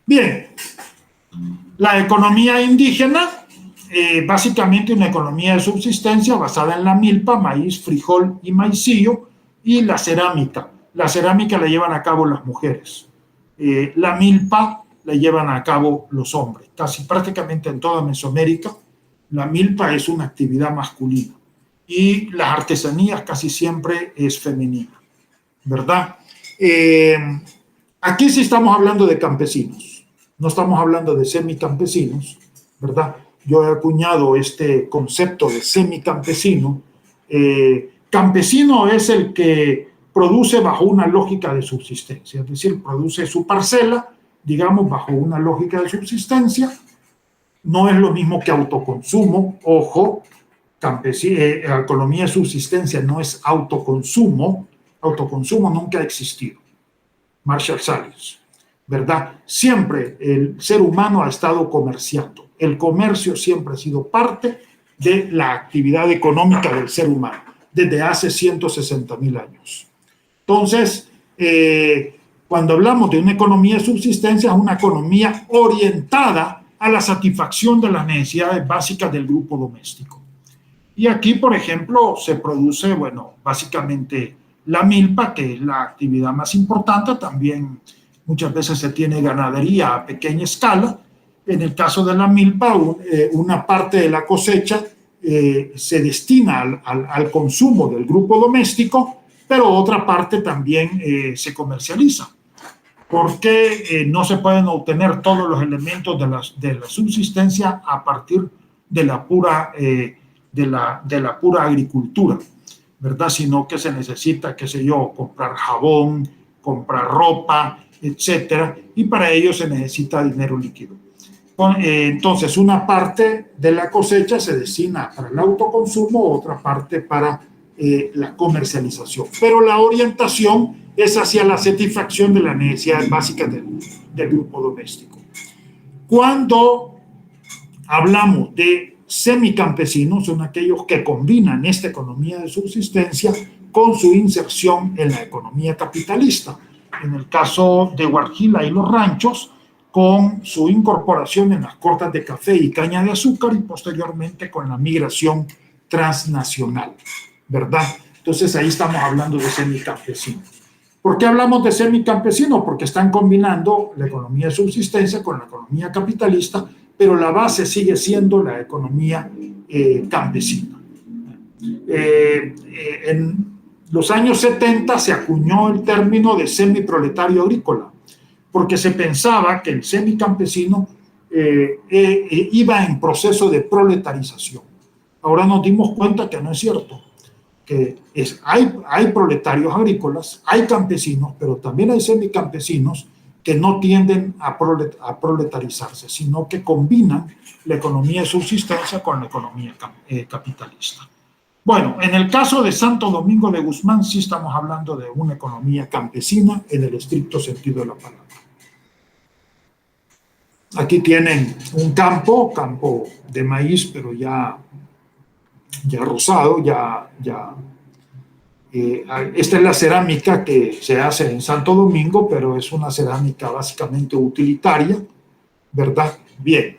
Bien, la economía indígena, básicamente una economía de subsistencia basada en la milpa, maíz, frijol y maicillo, y la cerámica. La cerámica la llevan a cabo las mujeres. La milpa la llevan a cabo los hombres. Casi prácticamente en toda Mesoamérica, la milpa es una actividad masculina y las artesanías casi siempre es femenina, ¿verdad? Aquí sí estamos hablando de campesinos. No estamos hablando de semicampesinos, ¿verdad? Yo he acuñado este concepto de semicampesino. Campesino es el que produce bajo una lógica de subsistencia, es decir, produce su parcela, digamos, bajo una lógica de subsistencia. No es lo mismo que autoconsumo, ojo, economía de subsistencia no es autoconsumo nunca ha existido. Marshall Salis, ¿verdad? Siempre el ser humano ha estado comerciando. El comercio siempre ha sido parte de la actividad económica del ser humano desde hace 160.000 años. Entonces, cuando hablamos de una economía de subsistencia, es una economía orientada a la satisfacción de las necesidades básicas del grupo doméstico. Y aquí, por ejemplo, se produce, bueno, básicamente la milpa, que es la actividad más importante. También muchas veces se tiene ganadería a pequeña escala. En el caso de la milpa, una parte de la cosecha se destina al consumo del grupo doméstico, pero otra parte también se comercializa, porque no se pueden obtener todos los elementos de la subsistencia a partir de la pura agricultura, ¿verdad? Sino que se necesita, qué sé yo, comprar jabón, comprar ropa, etcétera, y para ello se necesita dinero líquido. Entonces, una parte de la cosecha se destina para el autoconsumo, otra parte para la comercialización. Pero la orientación es hacia la satisfacción de las necesidades básicas del grupo doméstico. Cuando hablamos de semicampesinos, son aquellos que combinan esta economía de subsistencia con su inserción en la economía capitalista. En el caso de Huarjila y los ranchos, con su incorporación en las cortas de café y caña de azúcar, y posteriormente con la migración transnacional, ¿verdad? Entonces ahí estamos hablando de semicampesinos. ¿Por qué hablamos de semicampesinos? Porque están combinando la economía de subsistencia con la economía capitalista, pero la base sigue siendo la economía campesina. En los años 70 se acuñó el término de semiproletario agrícola, porque se pensaba que el semicampesino iba en proceso de proletarización. Ahora nos dimos cuenta que no es cierto, que hay proletarios agrícolas, hay campesinos, pero también hay semicampesinos que no tienden a proletarizarse, sino que combinan la economía de subsistencia con la economía capitalista. Bueno, en el caso de Santo Domingo de Guzmán sí estamos hablando de una economía campesina en el estricto sentido de la palabra. Aquí tienen un campo de maíz, pero ya rosado, esta es la cerámica que se hace en Santo Domingo, pero es una cerámica básicamente utilitaria, ¿verdad? Bien.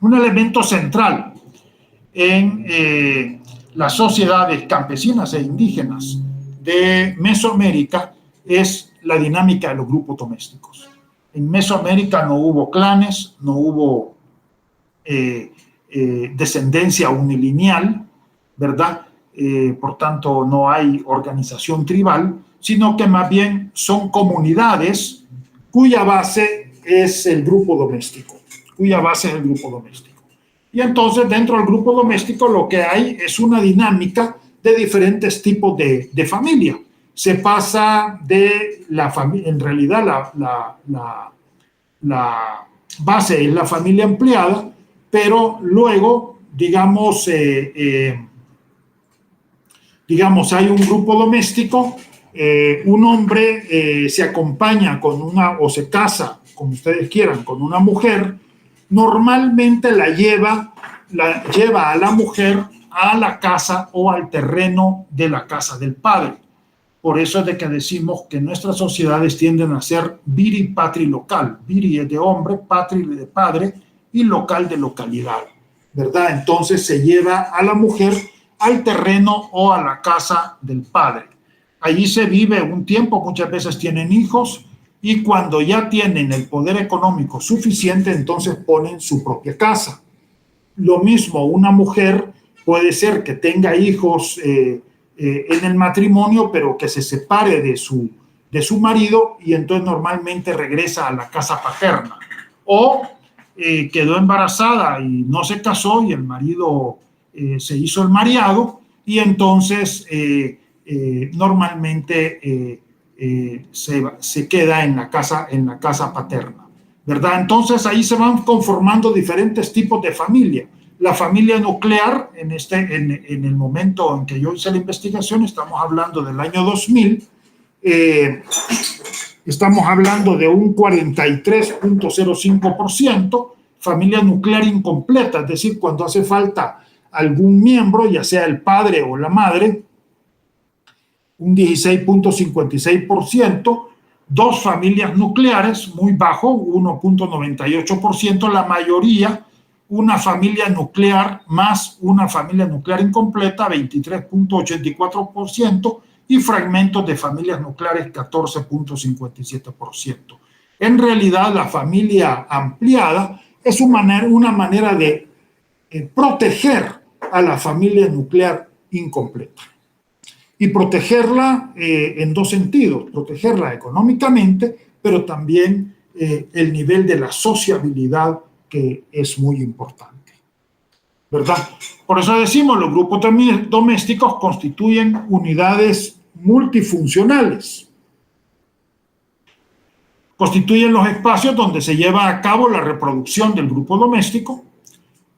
Un elemento central en las sociedades campesinas e indígenas de Mesoamérica es la dinámica de los grupos domésticos. En Mesoamérica no hubo clanes, no hubo descendencia unilineal, ¿verdad? Por tanto, no hay organización tribal, sino que más bien son comunidades cuya base es el grupo doméstico, Y entonces, dentro del grupo doméstico, lo que hay es una dinámica de diferentes tipos de familia. Se pasa de la familia, en realidad la base es la familia empleada, pero luego, digamos, hay un grupo doméstico, un hombre se acompaña con o se casa, como ustedes quieran, con una mujer, normalmente la lleva a la mujer a la casa o al terreno de la casa del padre. Por eso es de que decimos que nuestras sociedades tienden a ser viri patri local. Viri es de hombre, patri de padre y local de localidad, ¿verdad? Entonces se lleva a la mujer al terreno o a la casa del padre. Allí se vive un tiempo, muchas veces tienen hijos, y cuando ya tienen el poder económico suficiente, entonces ponen su propia casa. Lo mismo, una mujer puede ser que tenga hijos en el matrimonio, pero que se separe de su marido y entonces normalmente regresa a la casa paterna. O quedó embarazada y no se casó y el marido se hizo el mareado y entonces normalmente se queda en la casa paterna, ¿verdad? Entonces ahí se van conformando diferentes tipos de familia. La familia nuclear, en el momento en que yo hice la investigación, estamos hablando del año 2000, estamos hablando de un 43.05%, familia nuclear incompleta, es decir, cuando hace falta algún miembro, ya sea el padre o la madre, un 16.56%, dos familias nucleares, muy bajo, 1.98%, la mayoría, una familia nuclear más una familia nuclear incompleta, 23.84%, y fragmentos de familias nucleares, 14.57%. En realidad, la familia ampliada es una manera de proteger a la familia nuclear incompleta. Y protegerla en dos sentidos, protegerla económicamente, pero también el nivel de la sociabilidad, que es muy importante, ¿verdad? Por eso decimos, los grupos domésticos constituyen unidades multifuncionales. Constituyen los espacios donde se lleva a cabo la reproducción del grupo doméstico,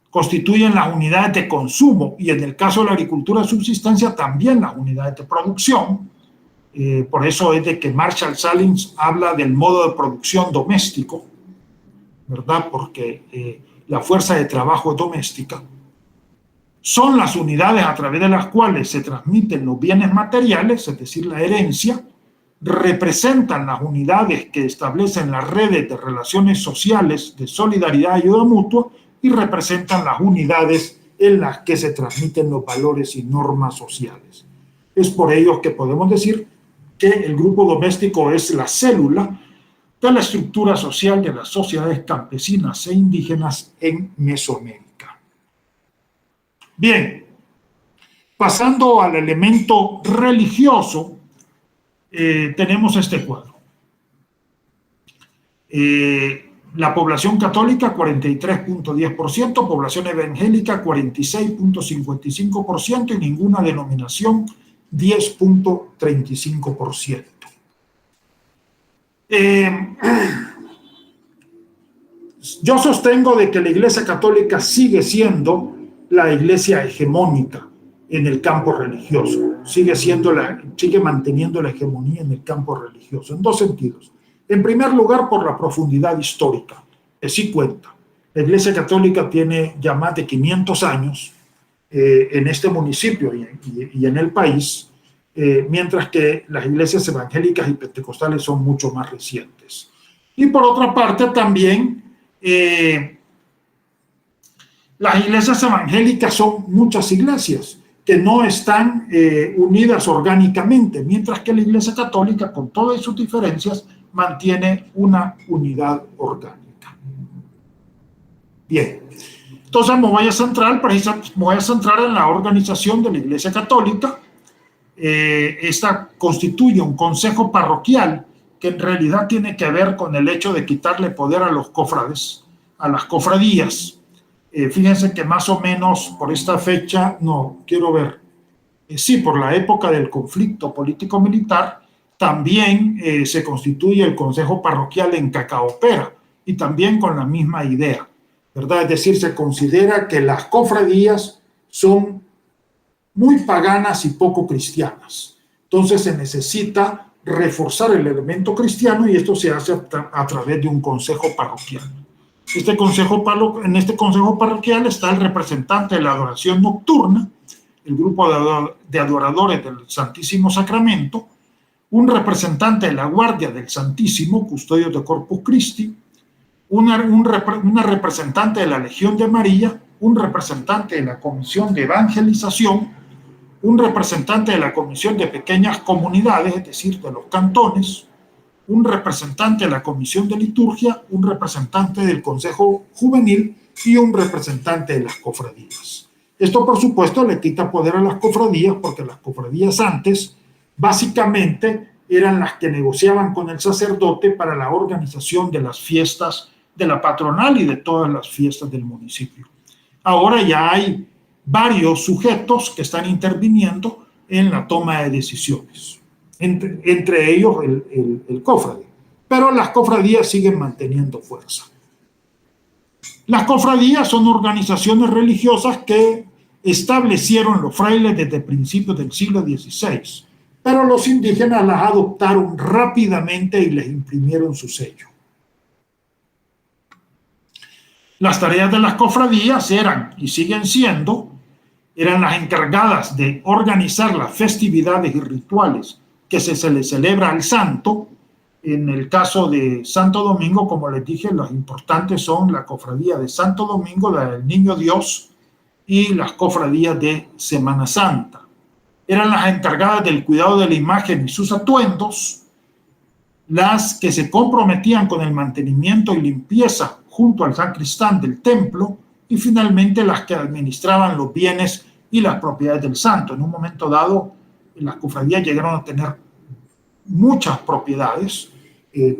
constituyen las unidades de consumo y en el caso de la agricultura de subsistencia también las unidades de producción. Por eso es de que Marshall Salins habla del modo de producción doméstico, ¿verdad? Porque la fuerza de trabajo es doméstica. Son las unidades a través de las cuales se transmiten los bienes materiales, es decir, la herencia. Representan las unidades que establecen las redes de relaciones sociales de solidaridad y ayuda mutua, y representan las unidades en las que se transmiten los valores y normas sociales. Es por ello que podemos decir que el grupo doméstico es la célula de la estructura social de las sociedades campesinas e indígenas en Mesoamérica. Bien, pasando al elemento religioso, tenemos este cuadro. La población católica 43.10%, población evangélica 46.55% y ninguna denominación 10.35%. Yo sostengo de que la Iglesia Católica sigue siendo la iglesia hegemónica en el campo religioso, sigue manteniendo la hegemonía en el campo religioso, en dos sentidos. En primer lugar, por la profundidad histórica, que sí cuenta. La Iglesia Católica tiene ya más de 500 años en este municipio y en el país, mientras que las iglesias evangélicas y pentecostales son mucho más recientes. Y por otra parte, también las iglesias evangélicas son muchas iglesias que no están unidas orgánicamente, mientras que la Iglesia Católica, con todas sus diferencias, mantiene una unidad orgánica. Bien, entonces me voy a centrar en la organización de la Iglesia Católica. Esta constituye un consejo parroquial que en realidad tiene que ver con el hecho de quitarle poder a los cofrades, a las cofradías. Fíjense que más o menos por esta fecha, por la época del conflicto político-militar, también se constituye el Consejo Parroquial en Cacaopera, y también con la misma idea, ¿verdad? Es decir, se considera que las cofradías son muy paganas y poco cristianas. Entonces se necesita reforzar el elemento cristiano y esto se hace a través de un consejo parroquial. En este consejo parroquial está el representante de la adoración nocturna, el grupo de adoradores del Santísimo Sacramento, un representante de la Guardia del Santísimo, custodios de Corpus Christi, una representante de la Legión de María, un representante de la Comisión de Evangelización, un representante de la Comisión de Pequeñas Comunidades, es decir, de los cantones, un representante de la Comisión de Liturgia, un representante del Consejo Juvenil y un representante de las cofradías. Esto, por supuesto, le quita poder a las cofradías, porque las cofradías antes básicamente eran las que negociaban con el sacerdote para la organización de las fiestas de la patronal y de todas las fiestas del municipio. Ahora ya hay varios sujetos que están interviniendo en la toma de decisiones, entre ellos el cofrade, pero las cofradías siguen manteniendo fuerza. Las cofradías son organizaciones religiosas que establecieron los frailes desde principios del siglo XVI, pero los indígenas las adoptaron rápidamente y les imprimieron su sello. Las tareas de las cofradías eran, y siguen siendo, eran las encargadas de organizar las festividades y rituales que se le celebra al santo. En el caso de Santo Domingo, como les dije, los importantes son la cofradía de Santo Domingo, la del Niño Dios, y las cofradías de Semana Santa. Eran las encargadas del cuidado de la imagen y sus atuendos, las que se comprometían con el mantenimiento y limpieza junto al sacristán del templo, y finalmente las que administraban los bienes y las propiedades del santo. En un momento dado, las cofradías llegaron a tener muchas propiedades,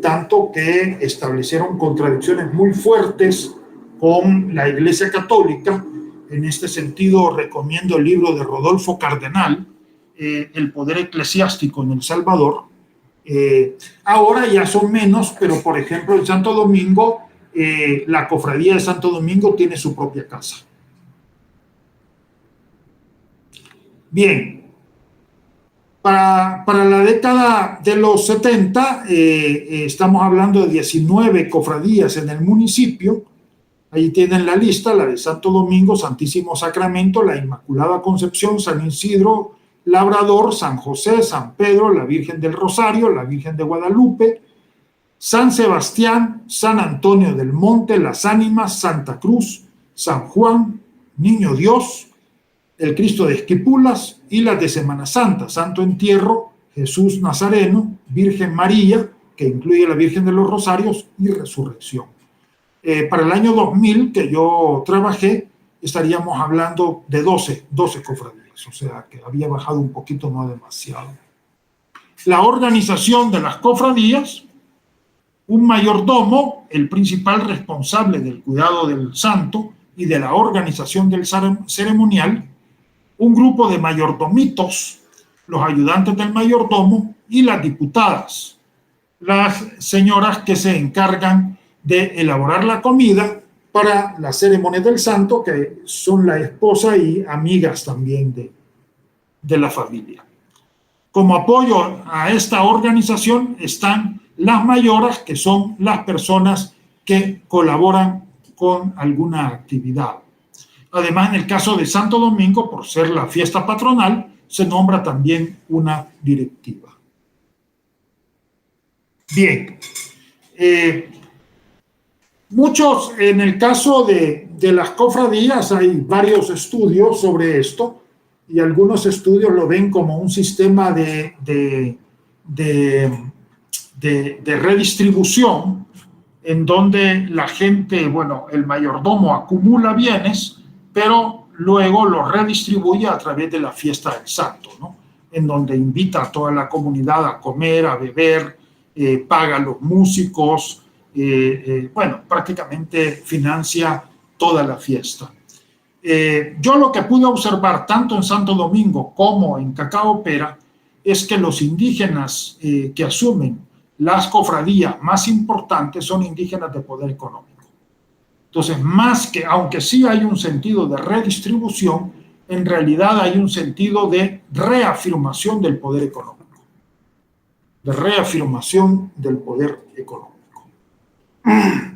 tanto que establecieron contradicciones muy fuertes con la Iglesia Católica. En este sentido, recomiendo el libro de Rodolfo Cardenal, El poder eclesiástico en El Salvador. Ahora ya son menos, pero por ejemplo en Santo Domingo, la cofradía de Santo Domingo tiene su propia casa. Bien, para la década de los 70, estamos hablando de 19 cofradías en el municipio. Ahí tienen la lista: la de Santo Domingo, Santísimo Sacramento, la Inmaculada Concepción, San Isidro Labrador, San José, San Pedro, la Virgen del Rosario, la Virgen de Guadalupe, San Sebastián, San Antonio del Monte, Las Ánimas, Santa Cruz, San Juan, Niño Dios, el Cristo de Esquipulas y las de Semana Santa: Santo Entierro, Jesús Nazareno, Virgen María, que incluye la Virgen de los Rosarios, y Resurrección. Para el año 2000, que yo trabajé, estaríamos hablando de 12 cofradías, o sea que había bajado un poquito, no demasiado. La organización de las cofradías: un mayordomo, el principal responsable del cuidado del santo y de la organización del ceremonial; un grupo de mayordomitos, los ayudantes del mayordomo; y las diputadas, las señoras que se encargan de elaborar la comida para las ceremonias del santo, que son la esposa y amigas también de la familia. Como apoyo a esta organización están las mayoras, que son las personas que colaboran con alguna actividad. Además, en el caso de Santo Domingo, por ser la fiesta patronal, se nombra también una directiva. Bien. Muchos, en el caso de las cofradías, hay varios estudios sobre esto, y algunos estudios lo ven como un sistema de redistribución, en donde la gente, bueno, el mayordomo acumula bienes, pero luego los redistribuye a través de la fiesta del santo, ¿no? En donde invita a toda la comunidad a comer, a beber, paga a los músicos, bueno, prácticamente financia toda la fiesta. Yo lo que pude observar tanto en Santo Domingo como en Cacaopera es que los indígenas que asumen las cofradías más importantes son indígenas de poder económico. Entonces, más que, aunque sí hay un sentido de redistribución, en realidad hay un sentido de reafirmación del poder económico. De reafirmación del poder económico.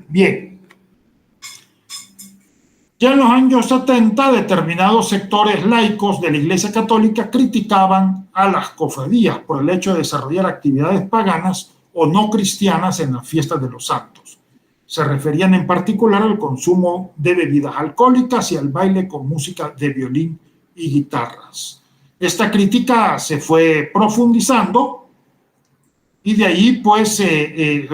Bien. Ya en los años 70, determinados sectores laicos de la Iglesia Católica criticaban a las cofradías por el hecho de desarrollar actividades paganas o no cristianas en las fiestas de los santos. Se referían en particular al consumo de bebidas alcohólicas y al baile con música de violín y guitarras. Esta crítica se fue profundizando y de ahí pues e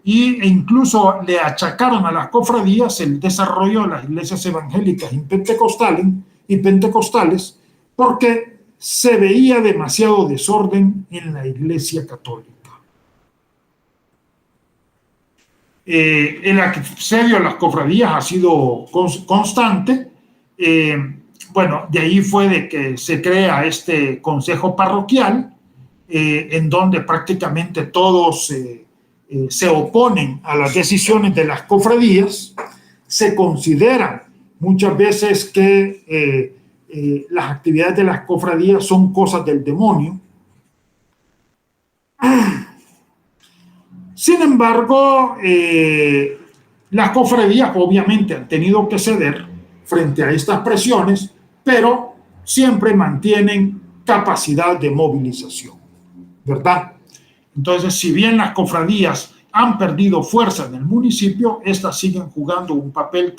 incluso le achacaron a las cofradías el desarrollo de las iglesias evangélicas y pentecostales porque se veía demasiado desorden en la Iglesia Católica. El asedio a las cofradías ha sido constante. Bueno, de ahí fue de que se crea este consejo parroquial, en donde prácticamente todos se oponen a las decisiones de las cofradías. Se consideran muchas veces que las actividades de las cofradías son cosas del demonio, Sin embargo, las cofradías obviamente han tenido que ceder frente a estas presiones, pero siempre mantienen capacidad de movilización, ¿verdad? Entonces, si bien las cofradías han perdido fuerza en el municipio, estas siguen jugando un papel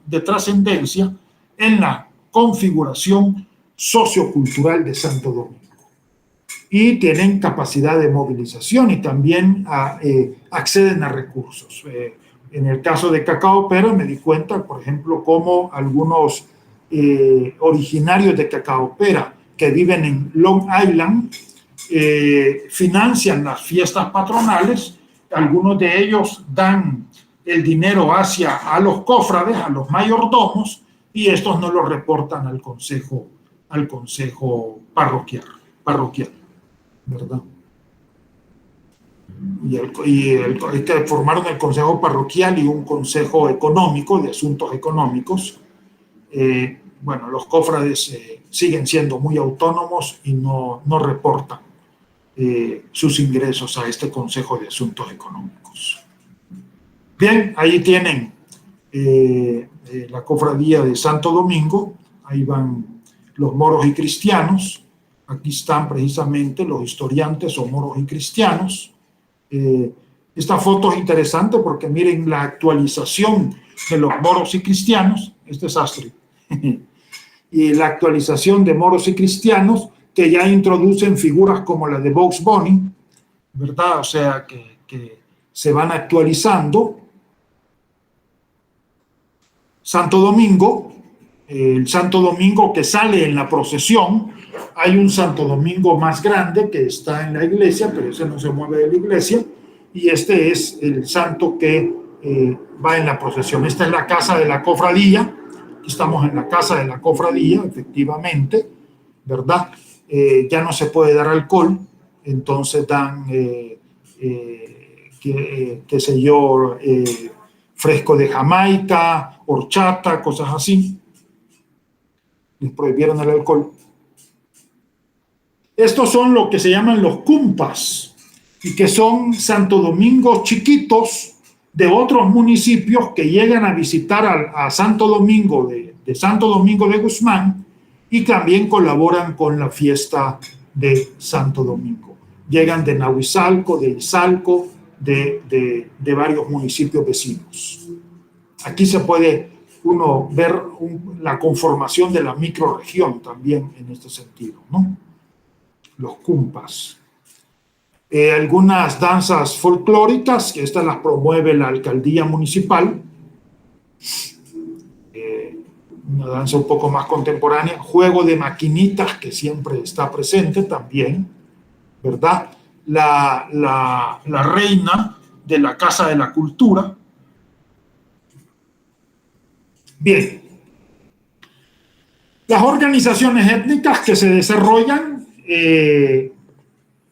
de trascendencia en la configuración sociocultural de Santo Domingo. Y tienen capacidad de movilización y también acceden a recursos. En el caso de Cacaopera me di cuenta, por ejemplo, cómo algunos originarios de Cacaopera que viven en Long Island financian las fiestas patronales. Algunos de ellos dan el dinero a los cofrades, a los mayordomos, y estos no lo reportan al consejo parroquial, ¿verdad? Que formaron el consejo parroquial y un consejo económico de asuntos económicos. Bueno, los cofrades siguen siendo muy autónomos y no reportan sus ingresos a este consejo de asuntos económicos. Bien, ahí tienen la cofradía de Santo Domingo. Ahí van los moros y cristianos. Aquí están precisamente los historiantes o moros y cristianos. Esta foto es interesante porque miren la actualización de los moros y cristianos. Este es Astrid. Y la actualización de moros y cristianos que ya introducen figuras como la de Bugs Bunny, ¿verdad? O sea, que se van actualizando. Santo Domingo, el Santo Domingo que sale en la procesión. Hay un Santo Domingo más grande que está en la iglesia, pero ese no se mueve de la iglesia, y este es el santo que va en la procesión. Esta es la casa de la cofradía. Aquí estamos en la casa de la cofradía, efectivamente, ¿verdad? Ya no se puede dar alcohol, entonces dan, qué sé yo, fresco de Jamaica, horchata, cosas así. Les prohibieron el alcohol. Estos son lo que se llaman los cumpas, y que son Santo Domingos chiquitos de otros municipios que llegan a visitar a Santo Domingo de Santo Domingo de Guzmán, y también colaboran con la fiesta de Santo Domingo. Llegan de Nahuizalco, de Izalco, de varios municipios vecinos. Aquí se puede uno ver la conformación de la microrregión también en este sentido, ¿no? Los cumpas. Algunas danzas folclóricas, que estas las promueve la alcaldía municipal. Una danza un poco más contemporánea. Juego de maquinitas, que siempre está presente también, ¿verdad? La reina de la Casa de la Cultura. Bien. Las organizaciones étnicas que se desarrollan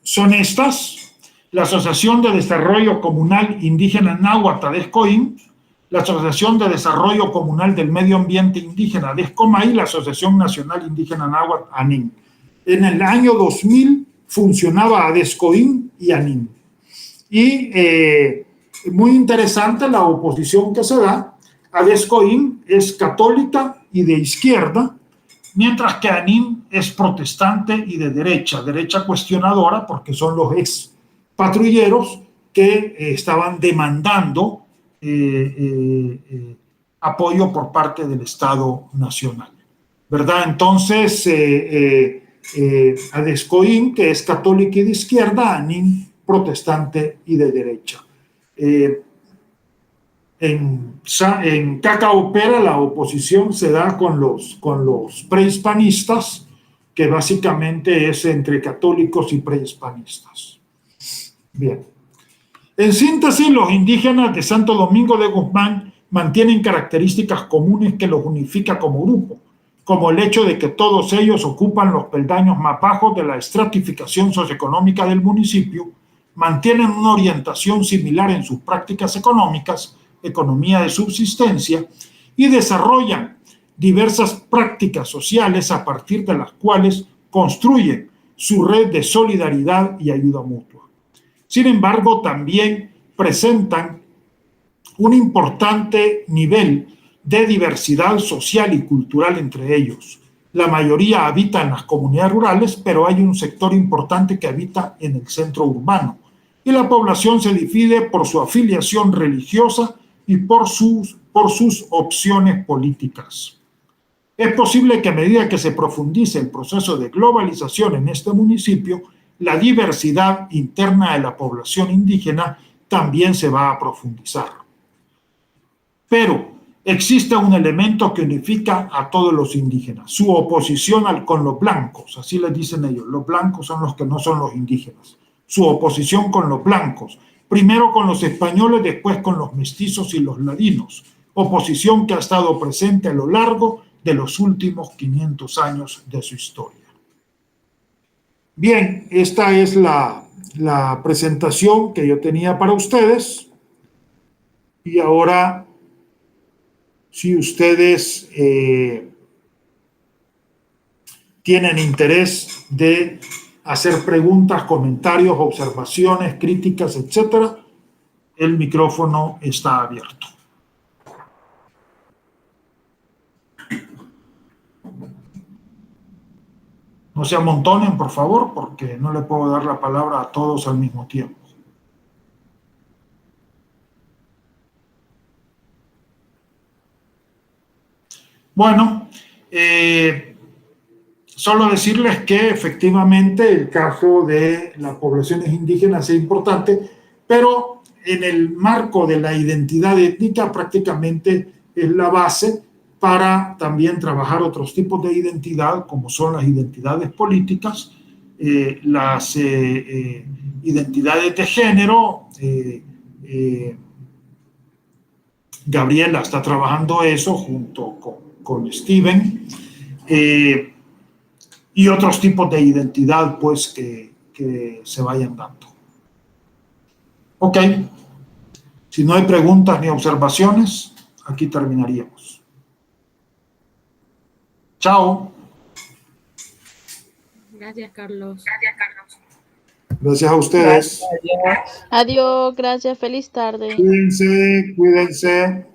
son estas: la Asociación de Desarrollo Comunal Indígena Náhuatl de Escoín, la Asociación de Desarrollo Comunal del Medio Ambiente Indígena de Escomay y la Asociación Nacional Indígena Náhuatl ANIN. En el año 2000 funcionaba ADESCOIN y ANIN. Y muy interesante la oposición que se da. ADESCOIN es católica y de izquierda, mientras que ANIN es protestante y de derecha cuestionadora, porque son los ex patrulleros que estaban demandando apoyo por parte del Estado Nacional, ¿verdad? Entonces, ADESCOIN, que es católica y de izquierda, ANIN, protestante y de derecha. En Cacaopera la oposición se da con los prehispanistas, que básicamente es entre católicos y prehispanistas. Bien. En síntesis, los indígenas de Santo Domingo de Guzmán mantienen características comunes que los unifica como grupo, como el hecho de que todos ellos ocupan los peldaños más bajos de la estratificación socioeconómica del municipio, mantienen una orientación similar en sus prácticas económicas, economía de subsistencia, y desarrollan diversas prácticas sociales a partir de las cuales construyen su red de solidaridad y ayuda mutua. Sin embargo, también presentan un importante nivel de diversidad social y cultural entre ellos. La mayoría habita en las comunidades rurales, pero hay un sector importante que habita en el centro urbano. Y la población se divide por su afiliación religiosa y por sus opciones políticas. Es posible que a medida que se profundice el proceso de globalización en este municipio, la diversidad interna de la población indígena también se va a profundizar. Pero existe un elemento que unifica a todos los indígenas, su oposición con los blancos, así les dicen ellos, los blancos son los que no son los indígenas, su oposición con los blancos, primero con los españoles, después con los mestizos y los ladinos, oposición que ha estado presente a lo largo de los últimos 500 años de su historia. Bien, esta es la presentación que yo tenía para ustedes y ahora, si ustedes tienen interés de hacer preguntas, comentarios, observaciones, críticas, etcétera, el micrófono está abierto. No se amontonen, por favor, porque no le puedo dar la palabra a todos al mismo tiempo. Bueno, solo decirles que efectivamente el caso de las poblaciones indígenas es importante, pero en el marco de la identidad étnica prácticamente es la base para también trabajar otros tipos de identidad, como son las identidades políticas, las identidades de género. Gabriela está trabajando eso junto con Steven, y otros tipos de identidad pues que se vayan dando. Ok, si no hay preguntas ni observaciones, aquí terminaríamos. Chao. Gracias, Carlos. Gracias a ustedes. Adiós, gracias, feliz tarde. Cuídense, cuídense.